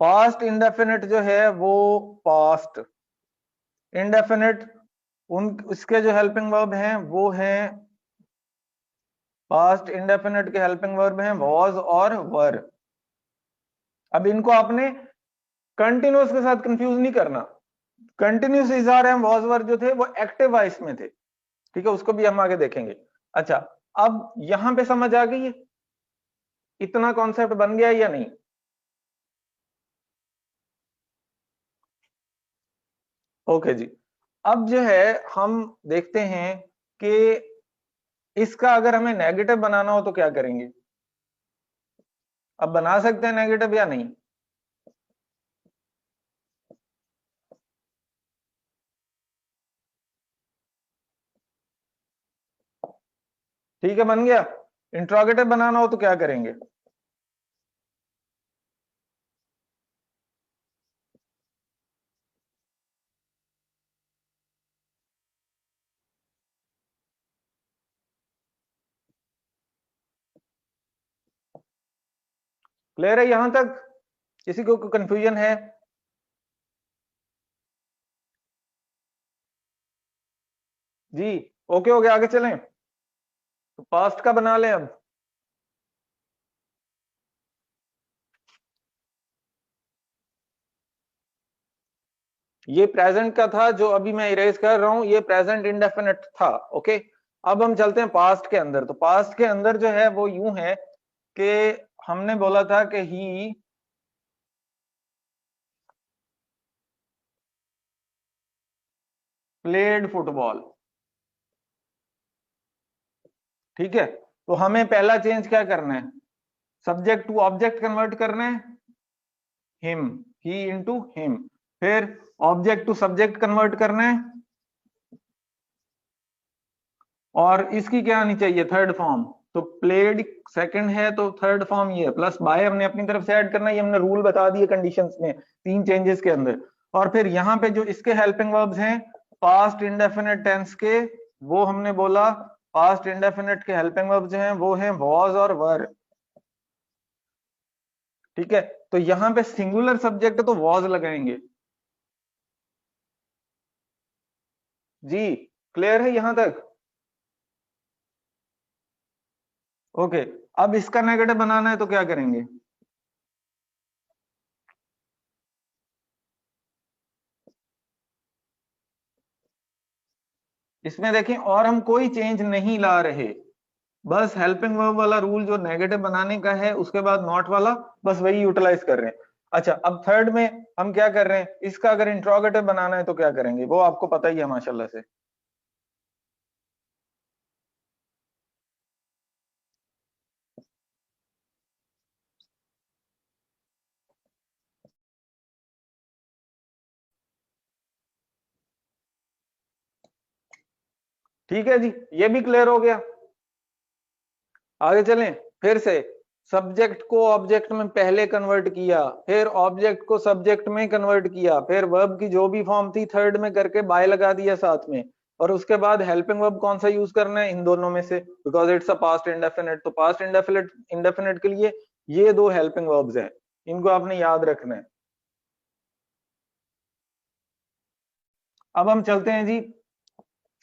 पास्ट इंडेफिनिट जो है वो पास्ट इंडेफिनिट, उन उसके जो हेल्पिंग वर्ब हैं वो हैं, पास्ट इंडेफिनिट के हेल्पिंग वर्ब हैं वॉज और वर। अब इनको आपने कंटिन्यूअस के साथ कंफ्यूज नहीं करना। Continuous is are am was were जो थे वो एक्टिव वॉइस में थे, ठीक है, उसको भी हम आगे देखेंगे। अच्छा, अब यहां पे समझ आ गई है, इतना कॉन्सेप्ट बन गया या नहीं? ओके जी। अब जो है हम देखते हैं कि इसका अगर हमें नेगेटिव बनाना हो तो क्या करेंगे। अब बना सकते हैं नेगेटिव या नहीं? ठीक है, बन गया। इंट्रोगेटिव बनाना हो तो क्या करेंगे? क्लियर है यहां तक? किसी को कंफ्यूजन है? जी, ओके हो गया, आगे चलें। तो पास्ट का बना लें अब। ये प्रेजेंट का था जो अभी मैं इरेज कर रहा हूं, ये प्रेजेंट इंडेफिनिट था, ओके। अब हम चलते हैं पास्ट के अंदर। तो पास्ट के अंदर जो है वो यूं है कि हमने बोला था कि ही प्लेड फुटबॉल, ठीक है। तो हमें पहला चेंज क्या करना है? सब्जेक्ट टू ऑब्जेक्ट कन्वर्ट करना है, हिम, ही इंटू हिम। फिर ऑब्जेक्ट टू सब्जेक्ट कन्वर्ट करना है, और इसकी क्या आनी चाहिए? Third form. तो प्लेड सेकंड है तो थर्ड फॉर्म ये है, प्लस बाय हमने अपनी तरफ से ऐड करना है। ये हमने रूल बता दिए कंडीशंस में, तीन चेंजेस के अंदर। और फिर यहाँ पे जो इसके हेल्पिंग वर्ब्स हैं पास्ट इंडेफिनिट टेंस के, वो हमने बोला पास्ट इंडेफिनिट के हेल्पिंग वर्ब जो हैं वो हैं was और were। ठीक है, तो यहां पे सिंगुलर सब्जेक्ट है तो was लगाएंगे। जी क्लियर है यहां तक? ओके, अब इसका नेगेटिव बनाना है तो क्या करेंगे? इसमें देखें, और हम कोई चेंज नहीं ला रहे, बस हेल्पिंग वर्ब वाला रूल जो नेगेटिव बनाने का है उसके बाद नॉट वाला, बस वही यूटिलाइज कर रहे हैं। अच्छा, अब थर्ड में हम क्या कर रहे हैं, इसका अगर इंट्रोगेटिव बनाना है तो क्या करेंगे, वो आपको पता ही है माशाल्लाह से। ठीक है जी, ये भी क्लियर हो गया। आगे चलें, फिर से सब्जेक्ट को ऑब्जेक्ट में पहले कन्वर्ट किया, फिर ऑब्जेक्ट को सब्जेक्ट में कन्वर्ट किया, फिर वर्ब की जो भी फॉर्म थी थर्ड में करके बाय लगा दिया साथ में, और उसके बाद हेल्पिंग वर्ब कौन सा यूज करना है, इन दोनों में से, because it's a past indefinite. तो पास्ट इंडेफिनिट के लिए ये दो हेल्पिंग वर्ब्स हैं, इनको आपने याद रखना है। अब हम चलते हैं जी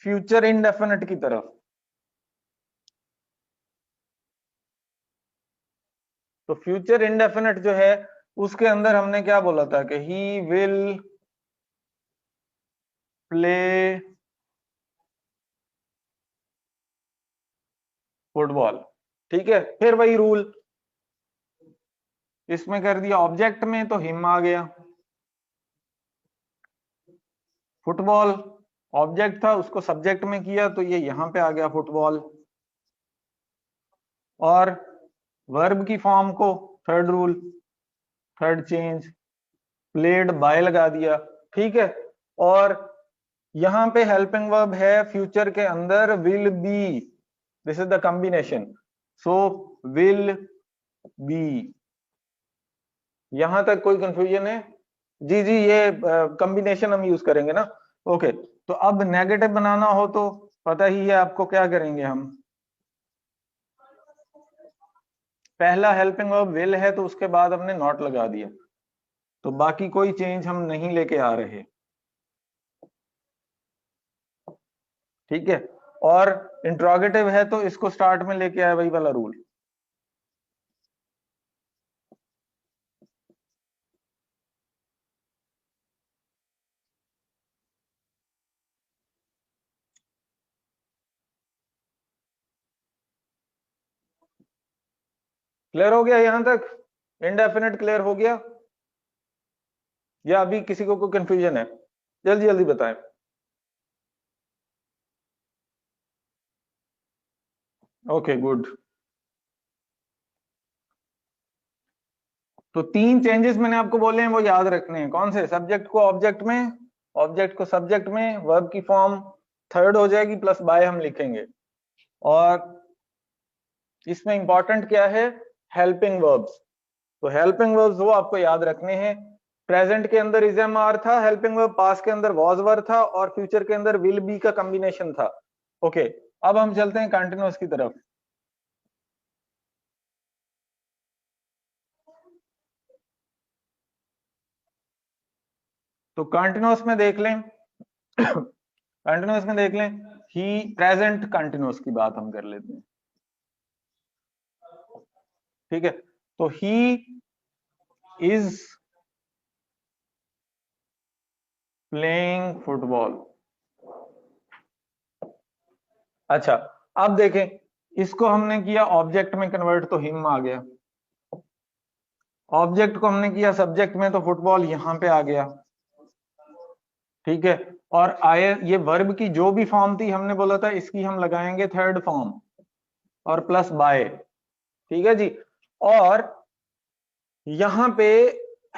फ्यूचर इंडेफिनिट की तरफ। तो फ्यूचर इंडेफिनिट जो है उसके अंदर हमने क्या बोला था कि ही विल प्ले फुटबॉल। ठीक है, फिर वही रूल, इसमें कर दिया ऑब्जेक्ट में तो हिम आ गया, फुटबॉल ऑब्जेक्ट था उसको सब्जेक्ट में किया तो ये यहां पे आ गया फुटबॉल, और वर्ब की फॉर्म को third rule, third change, played by लगा दिया। ठीक है, और यहां पे हेल्पिंग वर्ब है फ्यूचर के अंदर will be, this is the combination, so will be. यहां तक कोई कंफ्यूजन है? जी जी, ये कॉम्बिनेशन हम यूज करेंगे ना। ओके, तो अब नेगेटिव बनाना हो तो पता ही है आपको क्या करेंगे हम, पहला हेल्पिंग वर्ब विल है तो उसके बाद हमने नॉट लगा दिया, तो बाकी कोई चेंज हम नहीं लेके आ रहे। ठीक है, और इंट्रोगेटिव है तो इसको स्टार्ट में लेके आया, वही वाला रूल। क्लियर हो गया यहां तक? इनडेफिनिट क्लियर हो गया या अभी किसी को कोई कंफ्यूजन है? जल्दी जल्दी बताएं। Okay good. तो तीन चेंजेस मैंने आपको बोले हैं वो याद रखने हैं, कौन से, सब्जेक्ट को ऑब्जेक्ट में, ऑब्जेक्ट को सब्जेक्ट में, वर्ब की फॉर्म थर्ड हो जाएगी प्लस बाय हम लिखेंगे, और इसमें इंपॉर्टेंट क्या है, हेल्पिंग वर्ब्स। तो हेल्पिंग वर्ब्स वो आपको याद रखने हैं, प्रेजेंट के अंदर इज एम आर था हेल्पिंग वर्ब, पास्ट के अंदर वॉज वर था, और फ्यूचर के अंदर विल बी का कॉम्बिनेशन था। ओके, अब हम चलते हैं कंटिन्यूअस की तरफ। तो कंटिन्यूअस में देख लें, कंटिन्यूअस में देख लें, ही, प्रेजेंट कंटिन्यूअस की बात हम कर लेते हैं। ठीक है, तो ही इज प्लेइंग फुटबॉल। अच्छा, अब देखें, इसको हमने किया ऑब्जेक्ट में कन्वर्ट तो हिम आ गया, ऑब्जेक्ट को हमने किया सब्जेक्ट में तो फुटबॉल यहां पे आ गया। ठीक है, और आए ये वर्ब की जो भी फॉर्म थी हमने बोला था इसकी हम लगाएंगे थर्ड फॉर्म और प्लस बाय। ठीक है जी, और यहां पे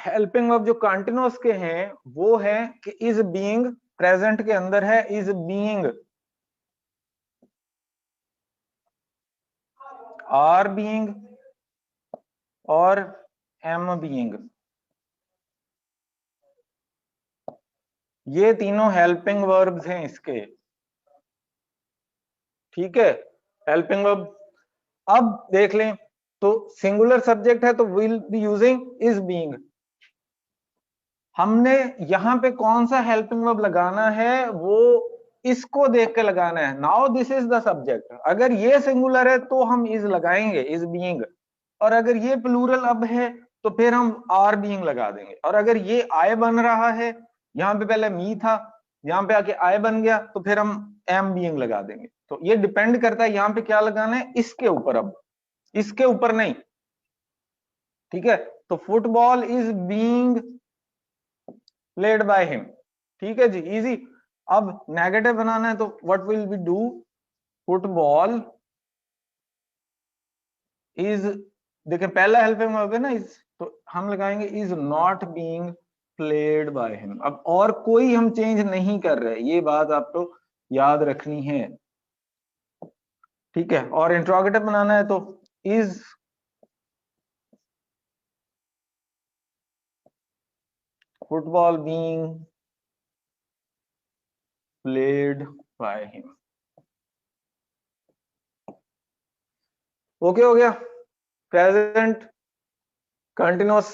हेल्पिंग वर्ब जो कंटिन्यूअस के हैं वो है कि इज बीइंग, प्रेजेंट के अंदर है इज बीइंग, आर बीइंग और एम बीइंग, ये तीनों हेल्पिंग वर्ब्स हैं इसके। ठीक है, हेल्पिंग वर्ब। अब देख लें तो सिंगुलर सब्जेक्ट है तो will be using is being. हमने यहां पे कौन सा हेल्पिंग वर्ब लगाना है वो इसको देख के लगाना है। Now this is the subject. अगर ये सिंगुलर है तो हम इज लगाएंगे, इज बीइंग। और अगर ये प्लूरल अब है तो फिर हम आर बीइंग लगा देंगे। और अगर ये आई बन रहा है, यहाँ पे पहले मी था, यहाँ पे आके आई बन गया, तो फिर हम एम बीइंग लगा देंगे। तो ये डिपेंड करता है यहाँ पे क्या लगाना है, इसके ऊपर, अब इसके ऊपर नहीं। ठीक है, तो football is being played by him. ठीक है जी, इजी। अब नेगेटिव बनाना है तो what will be do, football is, देखिए पहला हेल्पिंग वर्ब है ना इज, तो हम लगाएंगे is not being played by him. अब और कोई हम चेंज नहीं कर रहे, ये बात आपको याद रखनी है। ठीक है, और इंट्रोगेटिव बनाना है तो is football being played by him. Okay हो गया, प्रेजेंट कंटिन्यूअस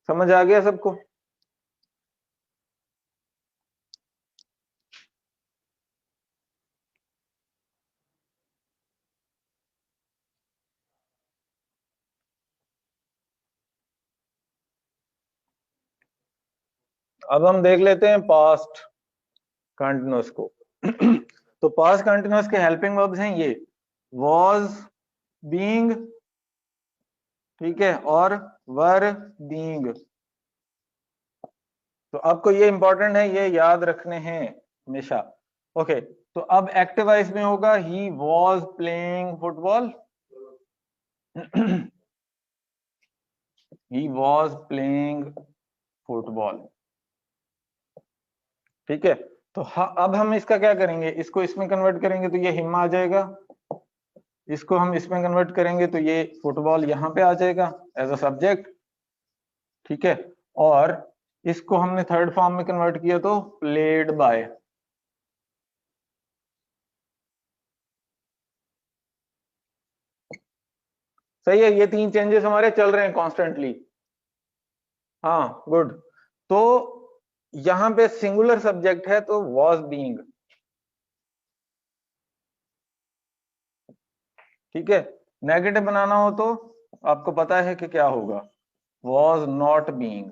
समझ आ गया सबको। अब हम देख लेते हैं पास्ट कंटिन्यूअस को। तो पास्ट कंटिन्यूअस के हेल्पिंग वर्ब्स हैं ये, was, being, ठीक है, और were, being। तो आपको ये इंपॉर्टेंट है, ये याद रखने हैं हमेशा। ओके, तो अब एक्टिव वॉइस में होगा ही was playing football, he was playing football. ठीक है, तो अब हम इसका क्या करेंगे, इसको इसमें कन्वर्ट करेंगे तो ये हिम आ जाएगा, इसको हम इसमें कन्वर्ट करेंगे तो ये फुटबॉल यहाँ पे आ जाएगा एज अ सब्जेक्ट। ठीक है, और इसको हमने थर्ड फॉर्म में कन्वर्ट किया तो प्लेड बाय। सही है, ये तीन चेंजेस हमारे चल रहे हैं कॉन्स्टेंटली। हाँ गुड। तो यहां पे सिंगुलर सब्जेक्ट है तो वॉज बीइंग। ठीक है, नेगेटिव बनाना हो तो आपको पता है कि क्या होगा, वॉज नॉट बीइंग।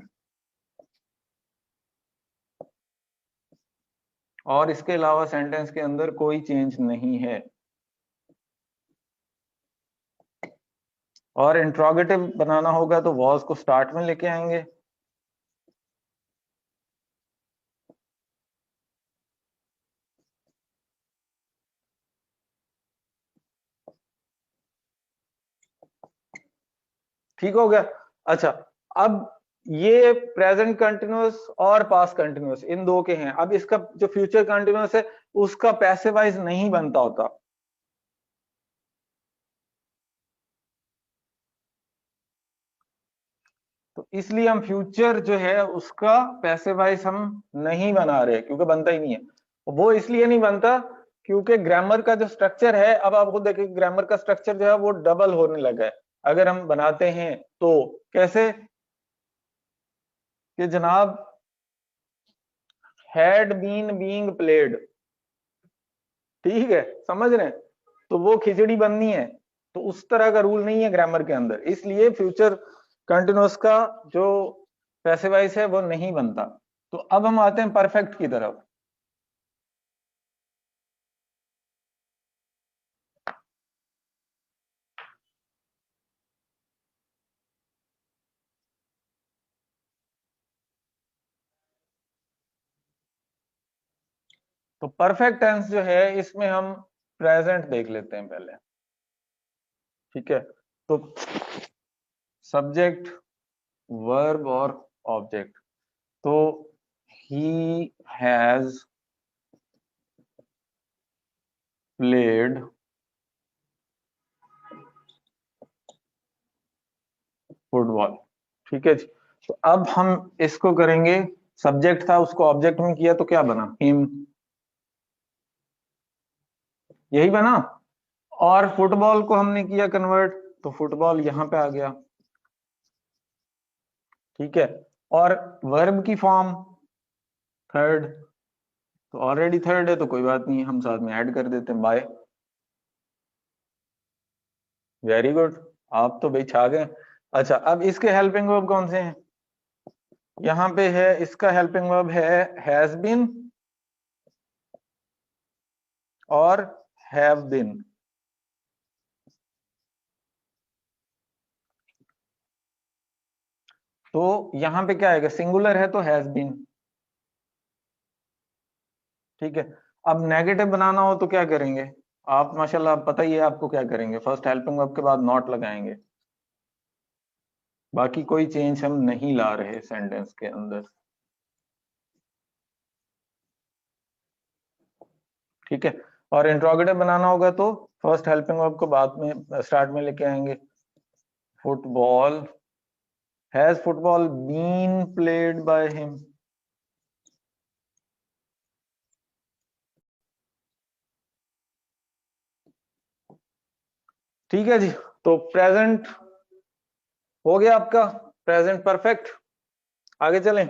और इसके अलावा सेंटेंस के अंदर कोई चेंज नहीं है। और इंट्रोगेटिव बनाना होगा तो वॉज को स्टार्ट में लेके आएंगे। ठीक हो गया। अच्छा, अब ये प्रेजेंट कंटिन्यूअस और पास्ट कंटिन्यूअस इन दो के हैं। अब इसका जो फ्यूचर कंटिन्यूअस है उसका पैसिव वॉइस नहीं बनता होता। तो इसलिए हम फ्यूचर जो है उसका पैसिव वॉइस हम नहीं बना रहे, क्योंकि बनता ही नहीं है। वो इसलिए नहीं बनता क्योंकि ग्रामर का जो स्ट्रक्चर है, अब आप खुद देखिए ग्रामर का स्ट्रक्चर जो है वो डबल होने लगा है। अगर हम बनाते हैं तो कैसे कि जनाब हैड बीन बीइंग प्लेड, ठीक है, समझ रहे हैं, तो वो खिचड़ी बननी है। तो उस तरह का रूल नहीं है ग्रामर के अंदर, इसलिए फ्यूचर कंटिन्यूअस का जो पैसिव वॉइस है वो नहीं बनता। तो अब हम आते हैं परफेक्ट की तरफ। तो परफेक्ट टेंस जो है इसमें हम प्रेजेंट देख लेते हैं पहले। ठीक है, तो सब्जेक्ट, वर्ब और ऑब्जेक्ट। तो ही हैज प्लेड फुटबॉल। ठीक है जी, तो अब हम इसको करेंगे, सब्जेक्ट था उसको ऑब्जेक्ट में किया तो क्या बना, हिम, यही बना। और फुटबॉल को हमने किया कन्वर्ट, तो फुटबॉल यहां पे आ गया, ठीक है। और वर्ब की फॉर्म थर्ड, तो ऑलरेडी थर्ड है तो कोई बात नहीं, हम साथ में ऐड कर देते हैं बाय। वेरी गुड, आप तो भाई छा गए। अच्छा, अब इसके हेल्पिंग वर्ब कौन से हैं? यहाँ पे है, इसका हेल्पिंग वर्ब है हैज बीन और हैव बीन। तो यहाँ पे क्या आएगा, सिंगुलर है तो हैज बीन, ठीक है। अब नेगेटिव बनाना हो तो क्या करेंगे आप, माशाल्लाह आप पता ही है आपको क्या करेंगे, फर्स्ट हेल्पिंग वर्ब के बाद नॉट लगाएंगे, बाकी कोई चेंज हम नहीं ला रहे सेंटेंस के अंदर, ठीक है। और इंट्रोगेटिव बनाना होगा तो फर्स्ट हेल्पिंग वर्ब को बाद में स्टार्ट में लेके आएंगे। Football, has football been played by him, ठीक है जी। तो प्रेजेंट हो गया आपका, प्रेजेंट परफेक्ट। आगे चलें।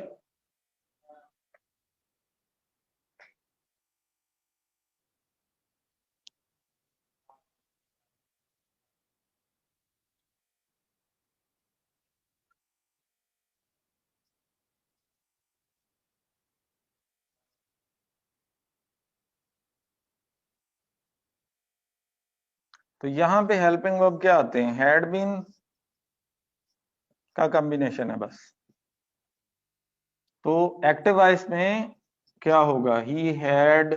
तो यहां पे हेल्पिंग वर्ब क्या आते हैं, हैड बीन का कॉम्बिनेशन है बस। तो एक्टिव वॉइस में क्या होगा, ही हैड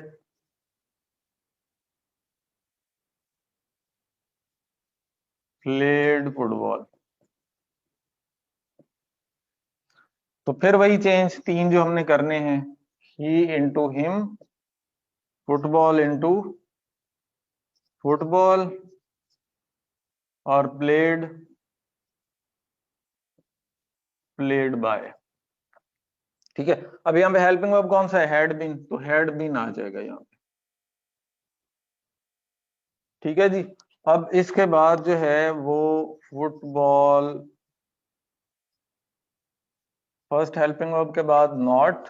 प्लेड फुटबॉल। तो फिर वही चेंज तीन जो हमने करने हैं, he into him, football into football और प्लेड प्लेड बाय, ठीक है। अब यहाँ पे हेल्पिंग वर्ब कौन सा है, हैड बीन, तो हैड बीन आ जाएगा यहाँ पे, ठीक है जी। अब इसके बाद जो है वो फुटबॉल, फर्स्ट हेल्पिंग वर्ब के बाद नॉट,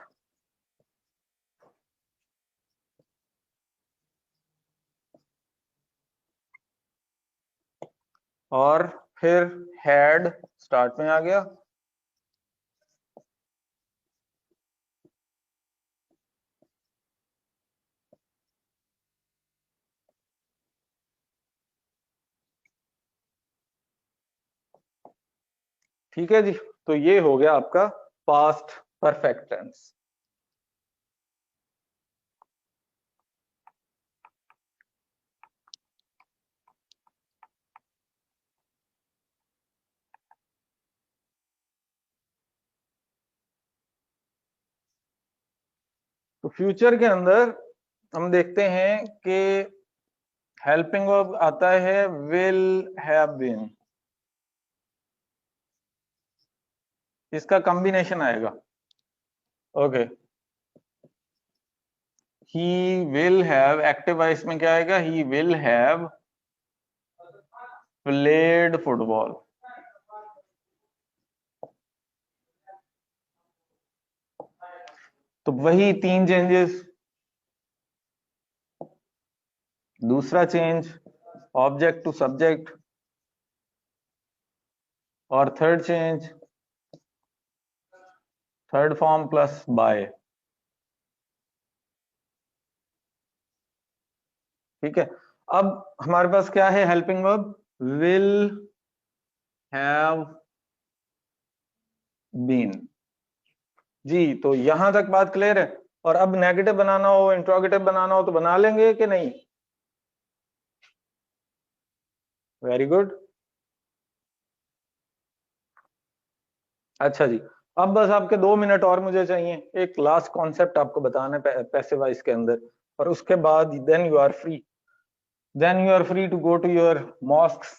और फिर हैड स्टार्ट में आ गया, ठीक है जी। तो ये हो गया आपका पास्ट परफेक्ट टेंस। तो फ्यूचर के अंदर हम देखते हैं कि हेल्पिंग वर्ब आता है विल हैव बीन, इसका कॉम्बिनेशन आएगा, okay. He will have, active voice में क्या आएगा, he will have played football, तो वही तीन चेंजेस। दूसरा चेंज ऑब्जेक्ट टू सब्जेक्ट, और third change third form plus by, ठीक है। अब हमारे पास क्या है, helping verb will have been जी। तो यहां तक बात क्लियर है। और अब नेगेटिव बनाना हो, इंट्रोगेटिव बनाना हो तो बना लेंगे कि नहीं, वेरी गुड। अच्छा जी, अब बस आपके 2 मिनट और मुझे चाहिए, एक लास्ट कॉन्सेप्ट आपको बताना है पैसिव वॉइस के अंदर, और उसके बाद then you are free, then you are free to go to your mosques,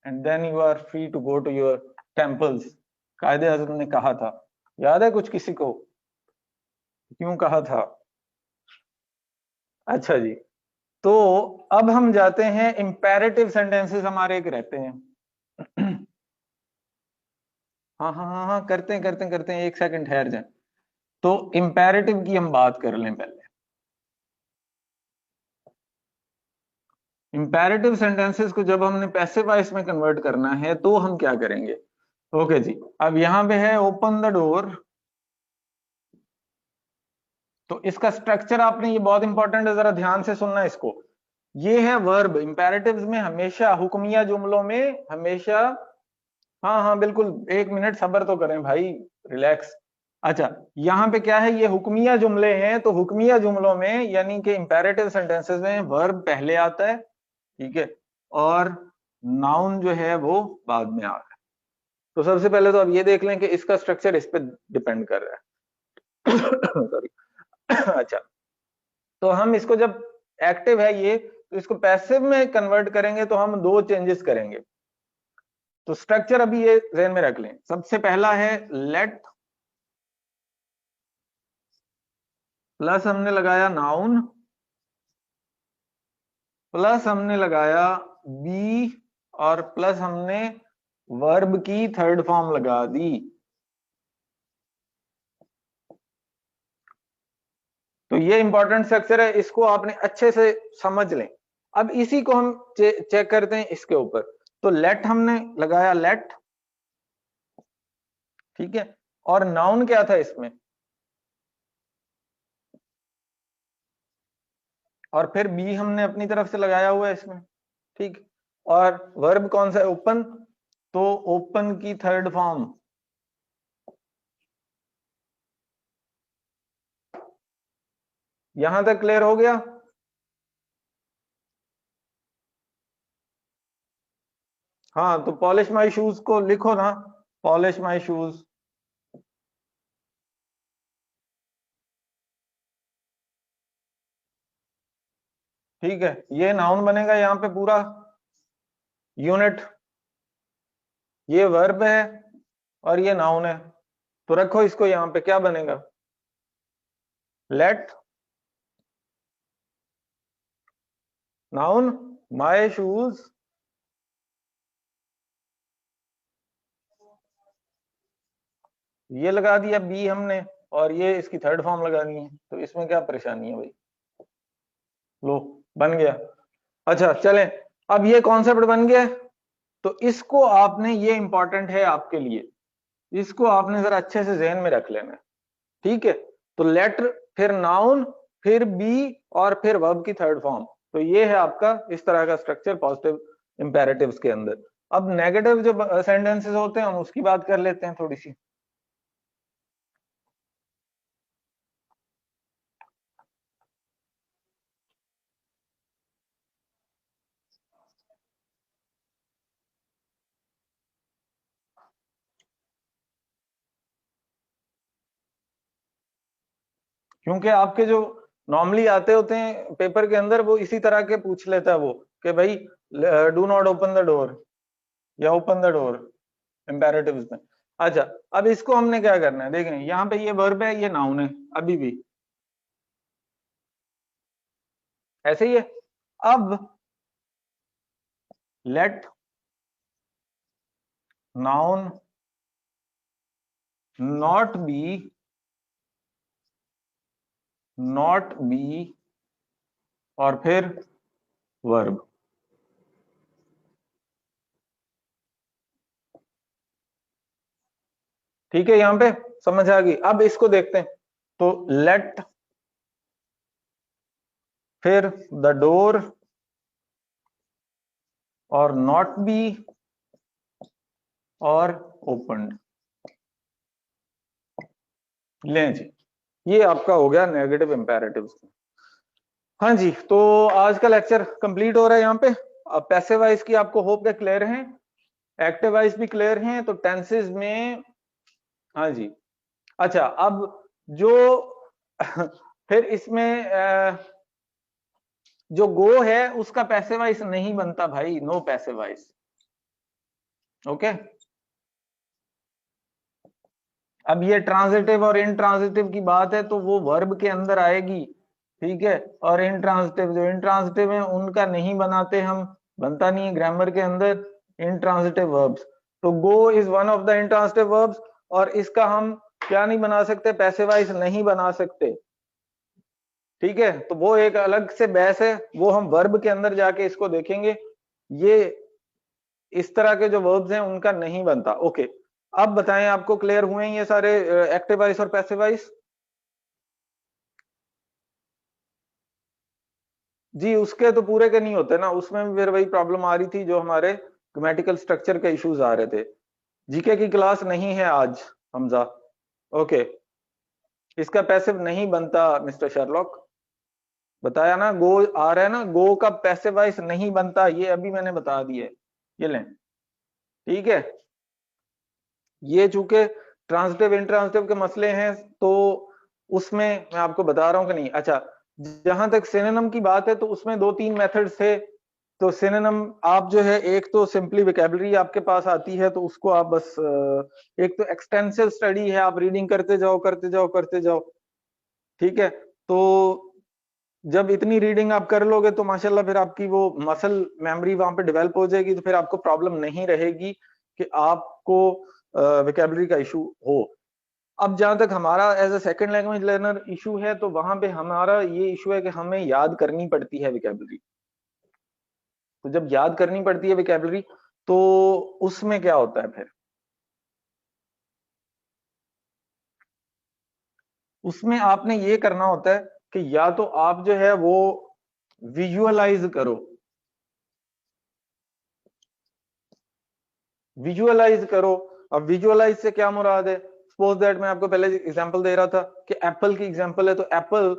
and then you are free to go to your temples. Quaid-e-Azam ने कहा था, याद है कुछ किसी को, क्यों कहा था? अच्छा जी, तो अब हम जाते हैं इंपेरेटिव सेंटेंसेस, हमारे एक रहते हैं। हाँ हाँ हाँ हाँ, करते हैं, एक सेकंड ठहर जाए। तो इंपेरेटिव की हम बात कर लें पहले। इंपेरेटिव सेंटेंसेस को जब हमने पैसिव वॉइस में कन्वर्ट करना है तो हम क्या करेंगे? ओके जी, अब यहां पे है ओपन द डोर। तो इसका स्ट्रक्चर आपने, ये बहुत इंपॉर्टेंट है, जरा ध्यान से सुनना इसको। ये है वर्ब। इंपेरेटिव्स में हमेशा, हुक्मिया जुमलों में हमेशा, हाँ हाँ बिल्कुल, एक मिनट सब्र तो करें भाई, रिलैक्स। अच्छा, यहाँ पे क्या है, ये हुक्मिया जुमले हैं, तो हुक्मिया जुमलों में यानी कि इंपेरेटिव सेंटेंसेस में वर्ब पहले आता है, ठीक है, और नाउन जो है वो बाद में आ रहा है। तो सबसे पहले तो अब ये देख लें कि इसका स्ट्रक्चर इस पे डिपेंड कर रहा है। सॉरी। अच्छा, तो हम इसको जब एक्टिव है ये, तो इसको पैसिव में कन्वर्ट करेंगे तो हम दो चेंजेस करेंगे। तो स्ट्रक्चर अभी ये ध्यान में रख लें। सबसे पहला है लेट, प्लस हमने लगाया नाउन, प्लस हमने लगाया बी, और प्लस हमने वर्ब की थर्ड फॉर्म लगा दी। तो ये इंपॉर्टेंट स्ट्रक्चर है, इसको आपने अच्छे से समझ लें। अब इसी को हम चेक करते हैं इसके ऊपर। तो लेट हमने लगाया, लेट, ठीक है, और नाउन क्या था इसमें, और फिर बी हमने अपनी तरफ से लगाया हुआ है इसमें, ठीक। और वर्ब कौन सा है, ओपन, तो ओपन की थर्ड फॉर्म। यहां तक क्लियर हो गया? हाँ, तो पॉलिश माई शूज को लिखो ना, पॉलिश माई शूज। ठीक है, ये नाउन बनेगा यहां पे पूरा यूनिट, ये वर्ब है और ये नाउन है। तो रखो इसको यहां पे, क्या बनेगा, लेट नाउन माई शूज, ये लगा दिया बी हमने, और ये इसकी थर्ड फॉर्म लगानी है। तो इसमें क्या परेशानी है भाई, लो बन गया। अच्छा चलें, अब ये कॉन्सेप्ट बन गया, तो इसको आपने, ये इंपॉर्टेंट है आपके लिए, इसको आपने जरा अच्छे से ज़हन में रख लेना, ठीक है। तो लेटर, फिर नाउन, फिर बी, और फिर वर्ब की थर्ड फॉर्म। तो ये है आपका इस तरह का स्ट्रक्चर पॉजिटिव इंपेरेटिव्स के अंदर। अब नेगेटिव जो सेंटेंसेस होते हैं हम उसकी बात कर लेते हैं थोड़ी सी। क्योंकि आपके जो नॉर्मली आते होते हैं पेपर के अंदर, वो इसी तरह के पूछ लेता है वो, कि भाई do not open the door या ओपन द डोर, इंपेरेटिव्स में। अच्छा, अब इसको हमने क्या करना है, देखें यहाँ पे ये वर्ब है, ये नाउन है, अभी भी ऐसे ही है। अब let noun not be, not be, और फिर वर्ब। ठीक है, यहां पे समझ आ गई? अब इसको देखते हैं। तो लेट, फिर द डोर, और नॉट बी, और ओपन। लें जी, ये आपका हो गया नेगेटिव इंपेरेटिव्स। हाँ जी, तो आज का लेक्चर कंप्लीट हो रहा है यहाँ पे। अब पैसिव वॉइस की आपको होप के क्लियर हैं, एक्टिव वॉइस भी क्लियर हैं। तो टेंसेस में, हाँ जी। अच्छा, अब जो फिर इसमें जो गो है उसका पैसिव वॉइस नहीं बनता भाई, नो पैसिव वॉइस, ओके। अब ये ट्रांजिटिव और इनट्रांजिटिव की बात है, तो वो वर्ब के अंदर आएगी, ठीक है, और इंट्रांजिटिव, जो इंट्रांजिटिव है उनका नहीं बनाते हम, बनता नहीं है ग्रामर के अंदर इंट्रांजिटिव वर्ब्स। तो go is one of the intransitive verbs, और इसका हम क्या नहीं बना सकते, पैसिवाइज नहीं बना सकते। ठीक है, तो वो एक अलग से बहस है, वो हम वर्ब के अंदर जाके इसको देखेंगे। ये इस तरह के जो वर्ब्स हैं उनका नहीं बनता। ओके, अब बताएं आपको क्लियर हुए ये सारे एक्टिव वॉइस और पैसिव वॉइस? जी, उसके तो पूरे के नहीं होते ना, उसमें भी फिर वही प्रॉब्लम आ रही थी जो हमारे ग्रामेटिकल स्ट्रक्चर के इश्यूज आ रहे थे। जीके की क्लास नहीं है आज हमजा। ओके, इसका पैसिव नहीं बनता मिस्टर शर्लॉक, बताया ना, गो आ रहा है ना, गो का पैसिव वॉइस नहीं बनता, ये अभी मैंने बता दिया है, ये लें। ठीक है, ये चूंकि ट्रांजिटिव इंट्रांजिटिव के मसले हैं तो उसमें मैं आपको बता रहा हूं कि नहीं। अच्छा, जहां तक सिनोनिम की बात है तो उसमें 2-3 मेथड्स थे। तो सिनोनिम आप जो है, एक तो सिंपली वोकैबुलरी आपके पास आती है तो उसको आप बस एक तो एक्सटेंसिव स्टडी है, आप रीडिंग करते जाओ करते जाओ करते जाओ। ठीक है, तो जब इतनी रीडिंग आप कर लोगे तो माशाल्लाह फिर आपकी वो मसल मेमोरी वहां पे डेवलप हो जाएगी, तो फिर आपको प्रॉब्लम नहीं रहेगी कि आपको वोकैबुलरी का इशू हो। अब जहां तक हमारा as a second language learner issue है, तो वहां पे हमारा ये इशू है कि हमें याद करनी पड़ती है वोकैबुलरी। तो जब याद करनी पड़ती है वोकैबुलरी तो उसमें क्या होता है, फिर उसमें आपने ये करना होता है कि या तो आप जो है वो विजुअलाइज करो, विजुअलाइज करो। अब विजुअलाइज से क्या मुराद है? सपोज दैट मैं आपको पहले एग्जांपल दे रहा था कि एप्पल की एग्जांपल है, तो एप्पल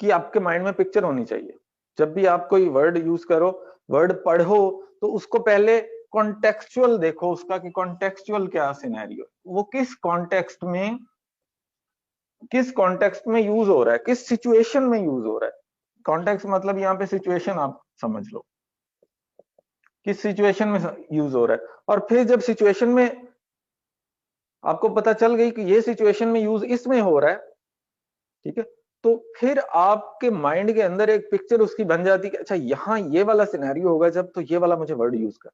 की आपके माइंड में पिक्चर होनी चाहिए। जब भी आप कोई वर्ड यूज करो, वर्ड पढ़ो, तो उसको पहले कॉन्टेक्चुअल देखो उसका, कि कॉन्टेक्चुअल क्या सिनेरियो, वो किस कॉन्टेक्स्ट में यूज हो रहा है, किस सिचुएशन में यूज हो रहा है। कॉन्टेक्स्ट मतलब यहाँ पे सिचुएशन आप समझ लो, किस सिचुएशन में यूज हो रहा है। और फिर जब सिचुएशन में आपको पता चल गई कि ये सिचुएशन में यूज इसमें हो रहा है, ठीक है, तो फिर आपके माइंड के अंदर एक पिक्चर उसकी बन जाती है कि अच्छा यहाँ ये वाला सिनेरियो होगा जब, तो ये वाला मुझे वर्ड यूज कर।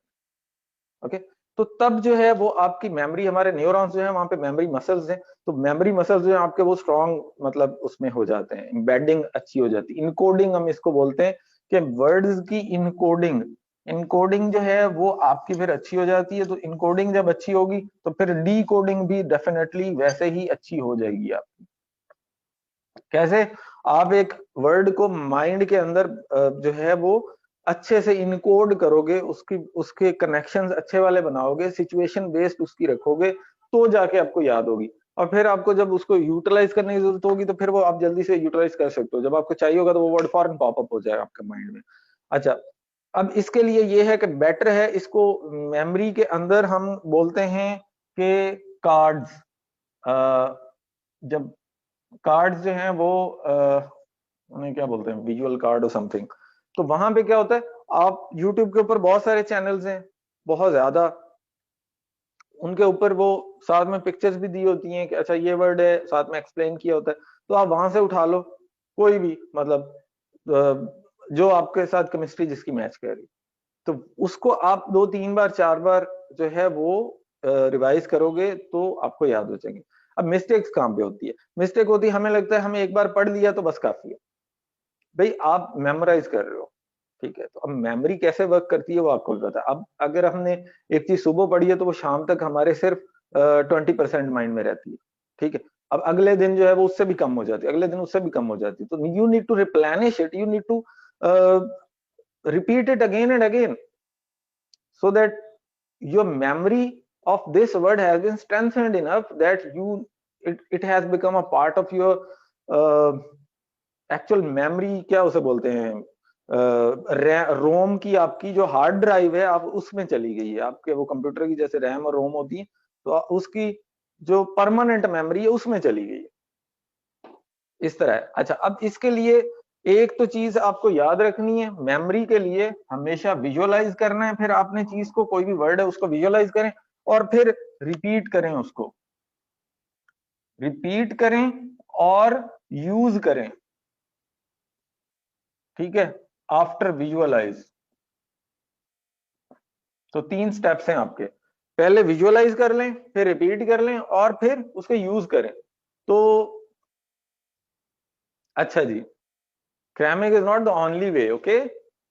ओके, तो तब जो है वो आपकी मेमोरी, हमारे न्यूरॉन्स जो है वहां पे मेमोरी मसल्स हैं, तो मेमोरी मसल्स जो है आपके वो स्ट्रॉन्ग मतलब उसमें हो जाते हैं, एम्बेडिंग अच्छी हो जाती है, इनकोडिंग हम इसको बोलते हैं कि वर्ड्स की इनकोडिंग, इनकोडिंग जो है वो आपकी फिर अच्छी हो जाती है। तो इनकोडिंग जब अच्छी होगी तो फिर डीकोडिंग भी डेफिनेटली वैसे ही अच्छी हो जाएगी आपकी। कैसे? आप एक वर्ड को माइंड के अंदर जो है वो अच्छे से इनकोड करोगे, उसके कनेक्शंस अच्छे वाले बनाओगे, सिचुएशन बेस्ड उसकी रखोगे, तो जाके आपको याद होगी। और फिर आपको जब उसको यूटिलाइज करने की जरूरत होगी तो फिर वो आप जल्दी से यूटिलाइज कर सकते हो, जब आपको चाहिए होगा तो वो वर्ड फॉरन पॉपअप हो जाएगा आपके माइंड में। अच्छा, अब इसके लिए ये है कि बेटर है इसको मेमोरी के अंदर हम बोलते हैं कि कार्ड्स, जब कार्ड्स जो हैं वो उन्हें क्या बोलते हैं, विजुअल कार्ड और समथिंग। तो वहां पे क्या होता है, आप YouTube के ऊपर बहुत सारे चैनल्स हैं, बहुत ज्यादा, उनके ऊपर वो साथ में पिक्चर्स भी दी होती हैं कि अच्छा ये वर्ड है, साथ में एक्सप्लेन किया होता है, तो आप वहां से उठा लो कोई भी, मतलब जो आपके साथ केमिस्ट्री जिसकी मैच कर रही, तो उसको आप 2-3 बार 4 बार जो है वो रिवाइज करोगे तो आपको याद हो जाएंगे। अब मिस्टेक्स कहाँ पे होती है? मिस्टेक होती है, हमें लगता है हमें एक बार पढ़ लिया तो बस काफी है। भाई आप मेमोराइज कर रहे हो, ठीक है, तो अब मेमोरी कैसे वर्क करती है वो आपको भी पता है। अब अगर हमने एक चीज सुबह पढ़ी है तो वो शाम तक हमारे सिर्फ 20% माइंड में रहती है, ठीक है। अब अगले दिन जो है वो उससे भी कम हो जाती है, अगले दिन उससे भी कम हो जाती है, तो you need to replenish it, you need to repeat it again and again so that your memory of this word has been strengthened enough that it has become a part of your actual memory, क्या उसे बोलते हैं, रोम की आपकी जो hard drive है आप उसमें चली गई है, आपके वो कंप्यूटर की जैसे रैम और रोम होती है, तो उसकी जो परमानेंट मेमोरी है उसमें चली गई है, इस तरह है। अच्छा, अब इसके लिए एक तो चीज आपको याद रखनी है, मेमोरी के लिए हमेशा विजुअलाइज करना है। फिर आपने चीज को, कोई भी वर्ड है उसको विजुअलाइज करें और फिर रिपीट करें, उसको रिपीट करें और यूज करें। ठीक है, आफ्टर विजुअलाइज। तो 3 स्टेप्स हैं आपके, पहले विजुअलाइज कर लें, फिर रिपीट कर लें, और फिर उसको यूज करें। तो अच्छा जी, cramming is not the only way, okay,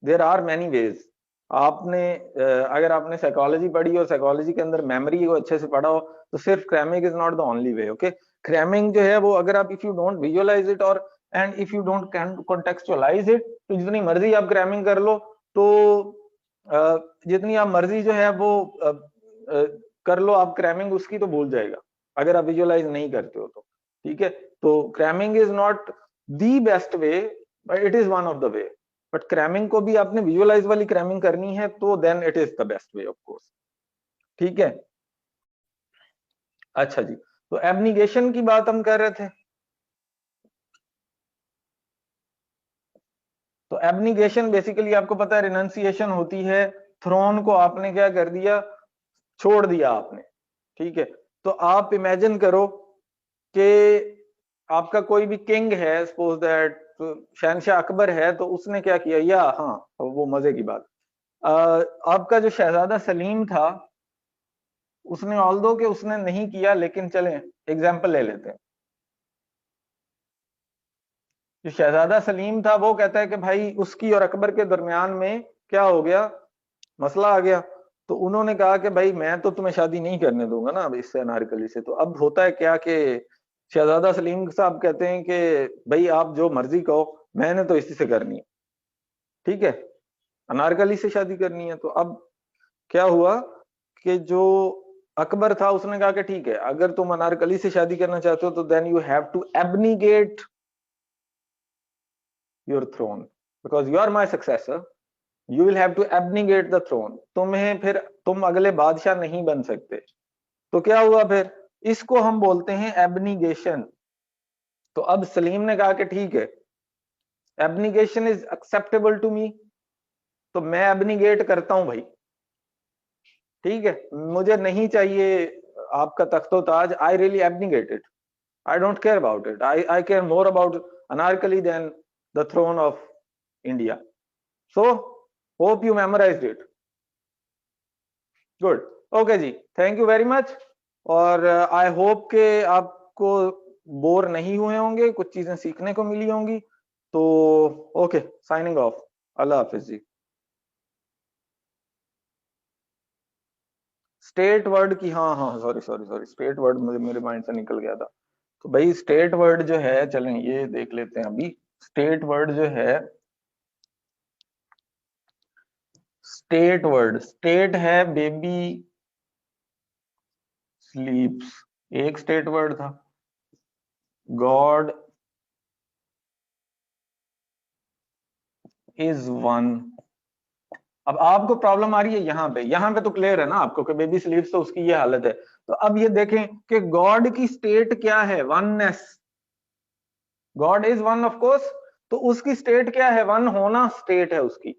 there are many ways. आपने अगर आपने साइकोलॉजी पढ़ी और साइकोलॉजी के अंदर मेमोरी को अच्छे से पढ़ा हो, तो सिर्फ cramming is not the only way, okay. Cramming जो है वो, अगर आप if you don't visualise it और and if you don't contextualise it, तो जितनी मर्जी आप क्रैमिंग कर लो, तो जितनी आप मर्जी जो है वो कर लो आप क्रैमिंग, उसकी तो भूल जाएगा अगर आप विजुअलाइज नहीं करते हो तो, ठीक है। तो cramming is not the best way, but it is one of the way. But cramming को भी आपने विजुअलाइज वाली क्रैमिंग करनी है, तो then it is the best way of course, ठीक है। अच्छा जी, तो एब्निगेशन की बात हम कर रहे थे। तो एब्निगेशन बेसिकली आपको पता है रिनंसिएशन होती है, थ्रोन को आपने क्या कर दिया, छोड़ दिया आपने, ठीक है। तो आप इमेजिन करो कि आपका कोई भी किंग है, सपोज दैट शहनशाह अकबर है, तो उसने क्या किया, या हाँ वो मजे की बात, आपका जो शहजादा सलीम था, उसने ऑल्दो कि उसने नहीं किया, लेकिन चलें एग्जाम्पल ले लेते हैं। जो शहजादा सलीम था वो कहता है कि भाई उसकी और अकबर के दरमियान में क्या हो गया, मसला आ गया। तो उन्होंने कहा कि भाई मैं तो तुम्हें शादी नहीं करने दूंगा ना अब इससे, अनारकली से। तो अब होता है क्या कि शहजादा सलीम साहब कहते हैं कि भाई आप जो मर्जी कहो, मैंने तो इसी से करनी है, ठीक है, अनारकली से शादी करनी है। तो अब क्या हुआ कि जो अकबर था उसने कहा कि ठीक है, अगर तुम अनारकली से शादी करना चाहते हो, तो then you have to abnegate your throne, because you are my successor, you will have to abnegate the throne. तुम्हें फिर, तुम अगले बादशाह नहीं बन सकते। तो क्या हुआ फिर, इसको हम बोलते हैं एब्निगेशन। तो अब सलीम ने कहा कि ठीक है, एब्निगेशन इज एक्सेप्टेबल टू मी, तो मैं एब्निगेट करता हूं भाई, ठीक है, मुझे नहीं चाहिए आपका तख्तो ताज, I really abnegate it, I don't care about it, I care more about Anarkali than the throne of India. So hope you memorised it, good, okay जी, थैंक यू वेरी मच। और आई होप के आपको bore नहीं हुए होंगे, कुछ चीजें सीखने को मिली होंगी। तो ओके, साइनिंग ऑफ, अल्लाह हाफिज जी। स्टेट वर्ड की, हाँ हाँ, sorry sorry sorry, state word मुझे मेरे माइंड से निकल गया था। तो भाई स्टेट वर्ड जो है, चलें ये देख लेते हैं अभी। स्टेट वर्ड जो है, स्टेट वर्ड, स्टेट है बेबी स्लीप्स, एक स्टेट वर्ड था। God is one. अब आपको प्रॉब्लम आ रही है यहाँ पे तो क्लियर है ना आपको कि बेबी स्लीप्स, तो उसकी ये हालत है। तो अब ये देखें कि गॉड की स्टेट क्या है, oneness, God is one of course, तो उसकी स्टेट क्या है, वन होना स्टेट है उसकी,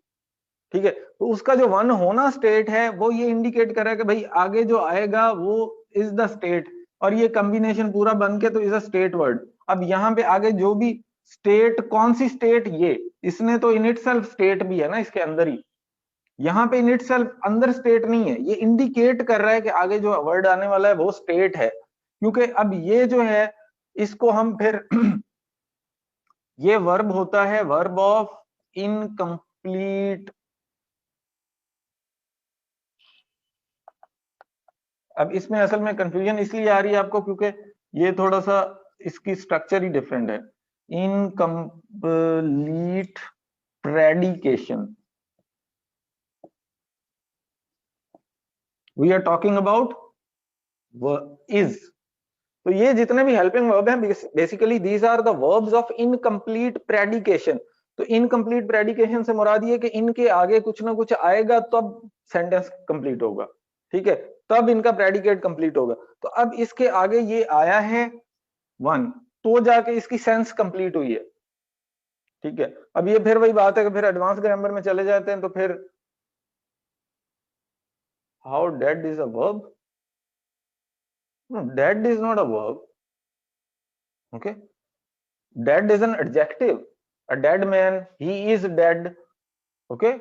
ठीक है। तो उसका जो वन होना स्टेट है, वो ये इंडिकेट कर रहा है कि भाई आगे जो आएगा वो इज द स्टेट, और ये कॉम्बिनेशन पूरा बन के तो इज अ स्टेट वर्ड। अब यहाँ पे आगे जो भी स्टेट, कौन सी स्टेट, ये इसने तो इन इटसेल्फ स्टेट भी है ना इसके अंदर ही, यहाँ पे इन इटसेल्फ अंदर स्टेट नहीं है, ये इंडिकेट कर रहा है कि आगे जो वर्ड आने वाला है वो स्टेट है। क्योंकि अब ये जो है, इसको हम फिर ये वर्ब होता है, वर्ब ऑफ इनकम्प्लीट। अब इसमें असल में कंफ्यूजन इसलिए आ रही है आपको क्योंकि ये थोड़ा सा इसकी स्ट्रक्चर ही डिफरेंट है। Incomplete predication, we are talking about is. तो ये जितने भी हेल्पिंग वर्ब हैं, basically these are the verbs of incomplete predication. तो इनकम्प्लीट प्रेडिकेशन से मुराद ये कि इनके आगे कुछ ना कुछ आएगा तब सेंटेंस कंप्लीट होगा, ठीक है, तब इनका प्रेडिकेट कंप्लीट होगा। तो अब इसके आगे ये आया है वन, तो जाके इसकी सेंस कंप्लीट हुई है, ठीक है। अब ये फिर वही बात है कि फिर एडवांस ग्रामर में चले जाते हैं, तो फिर how dead is a verb, no, dead is not a verb, okay, dead is an adjective, a dead man, he is dead. Okay,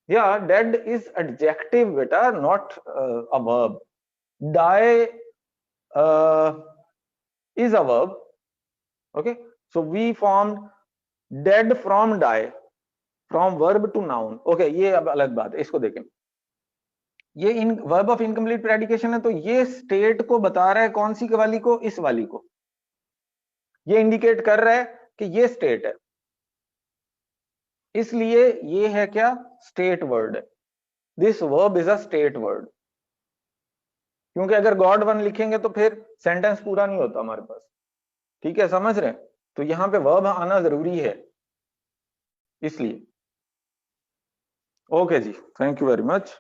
yeah, dead is adjective beta, not a verb. Die is a verb. Okay, so we formed dead from die, from verb to noun. Okay, ये अब अलग बात है, इसको देखें। ये इन verb of incomplete प्रेडिकेशन है, तो ये स्टेट को बता रहा है, कौन सी वाली को, इस वाली को। ये इंडिकेट कर रहा है कि ये स्टेट है, इसलिए ये है क्या, स्टेट वर्ड है। This verb is a state word, क्योंकि अगर गॉड वन लिखेंगे तो फिर सेंटेंस पूरा नहीं होता हमारे पास। ठीक है, समझ रहे हैं? तो यहां पे वर्ब आना जरूरी है, इसलिए। ओके जी, थैंक यू वेरी मच।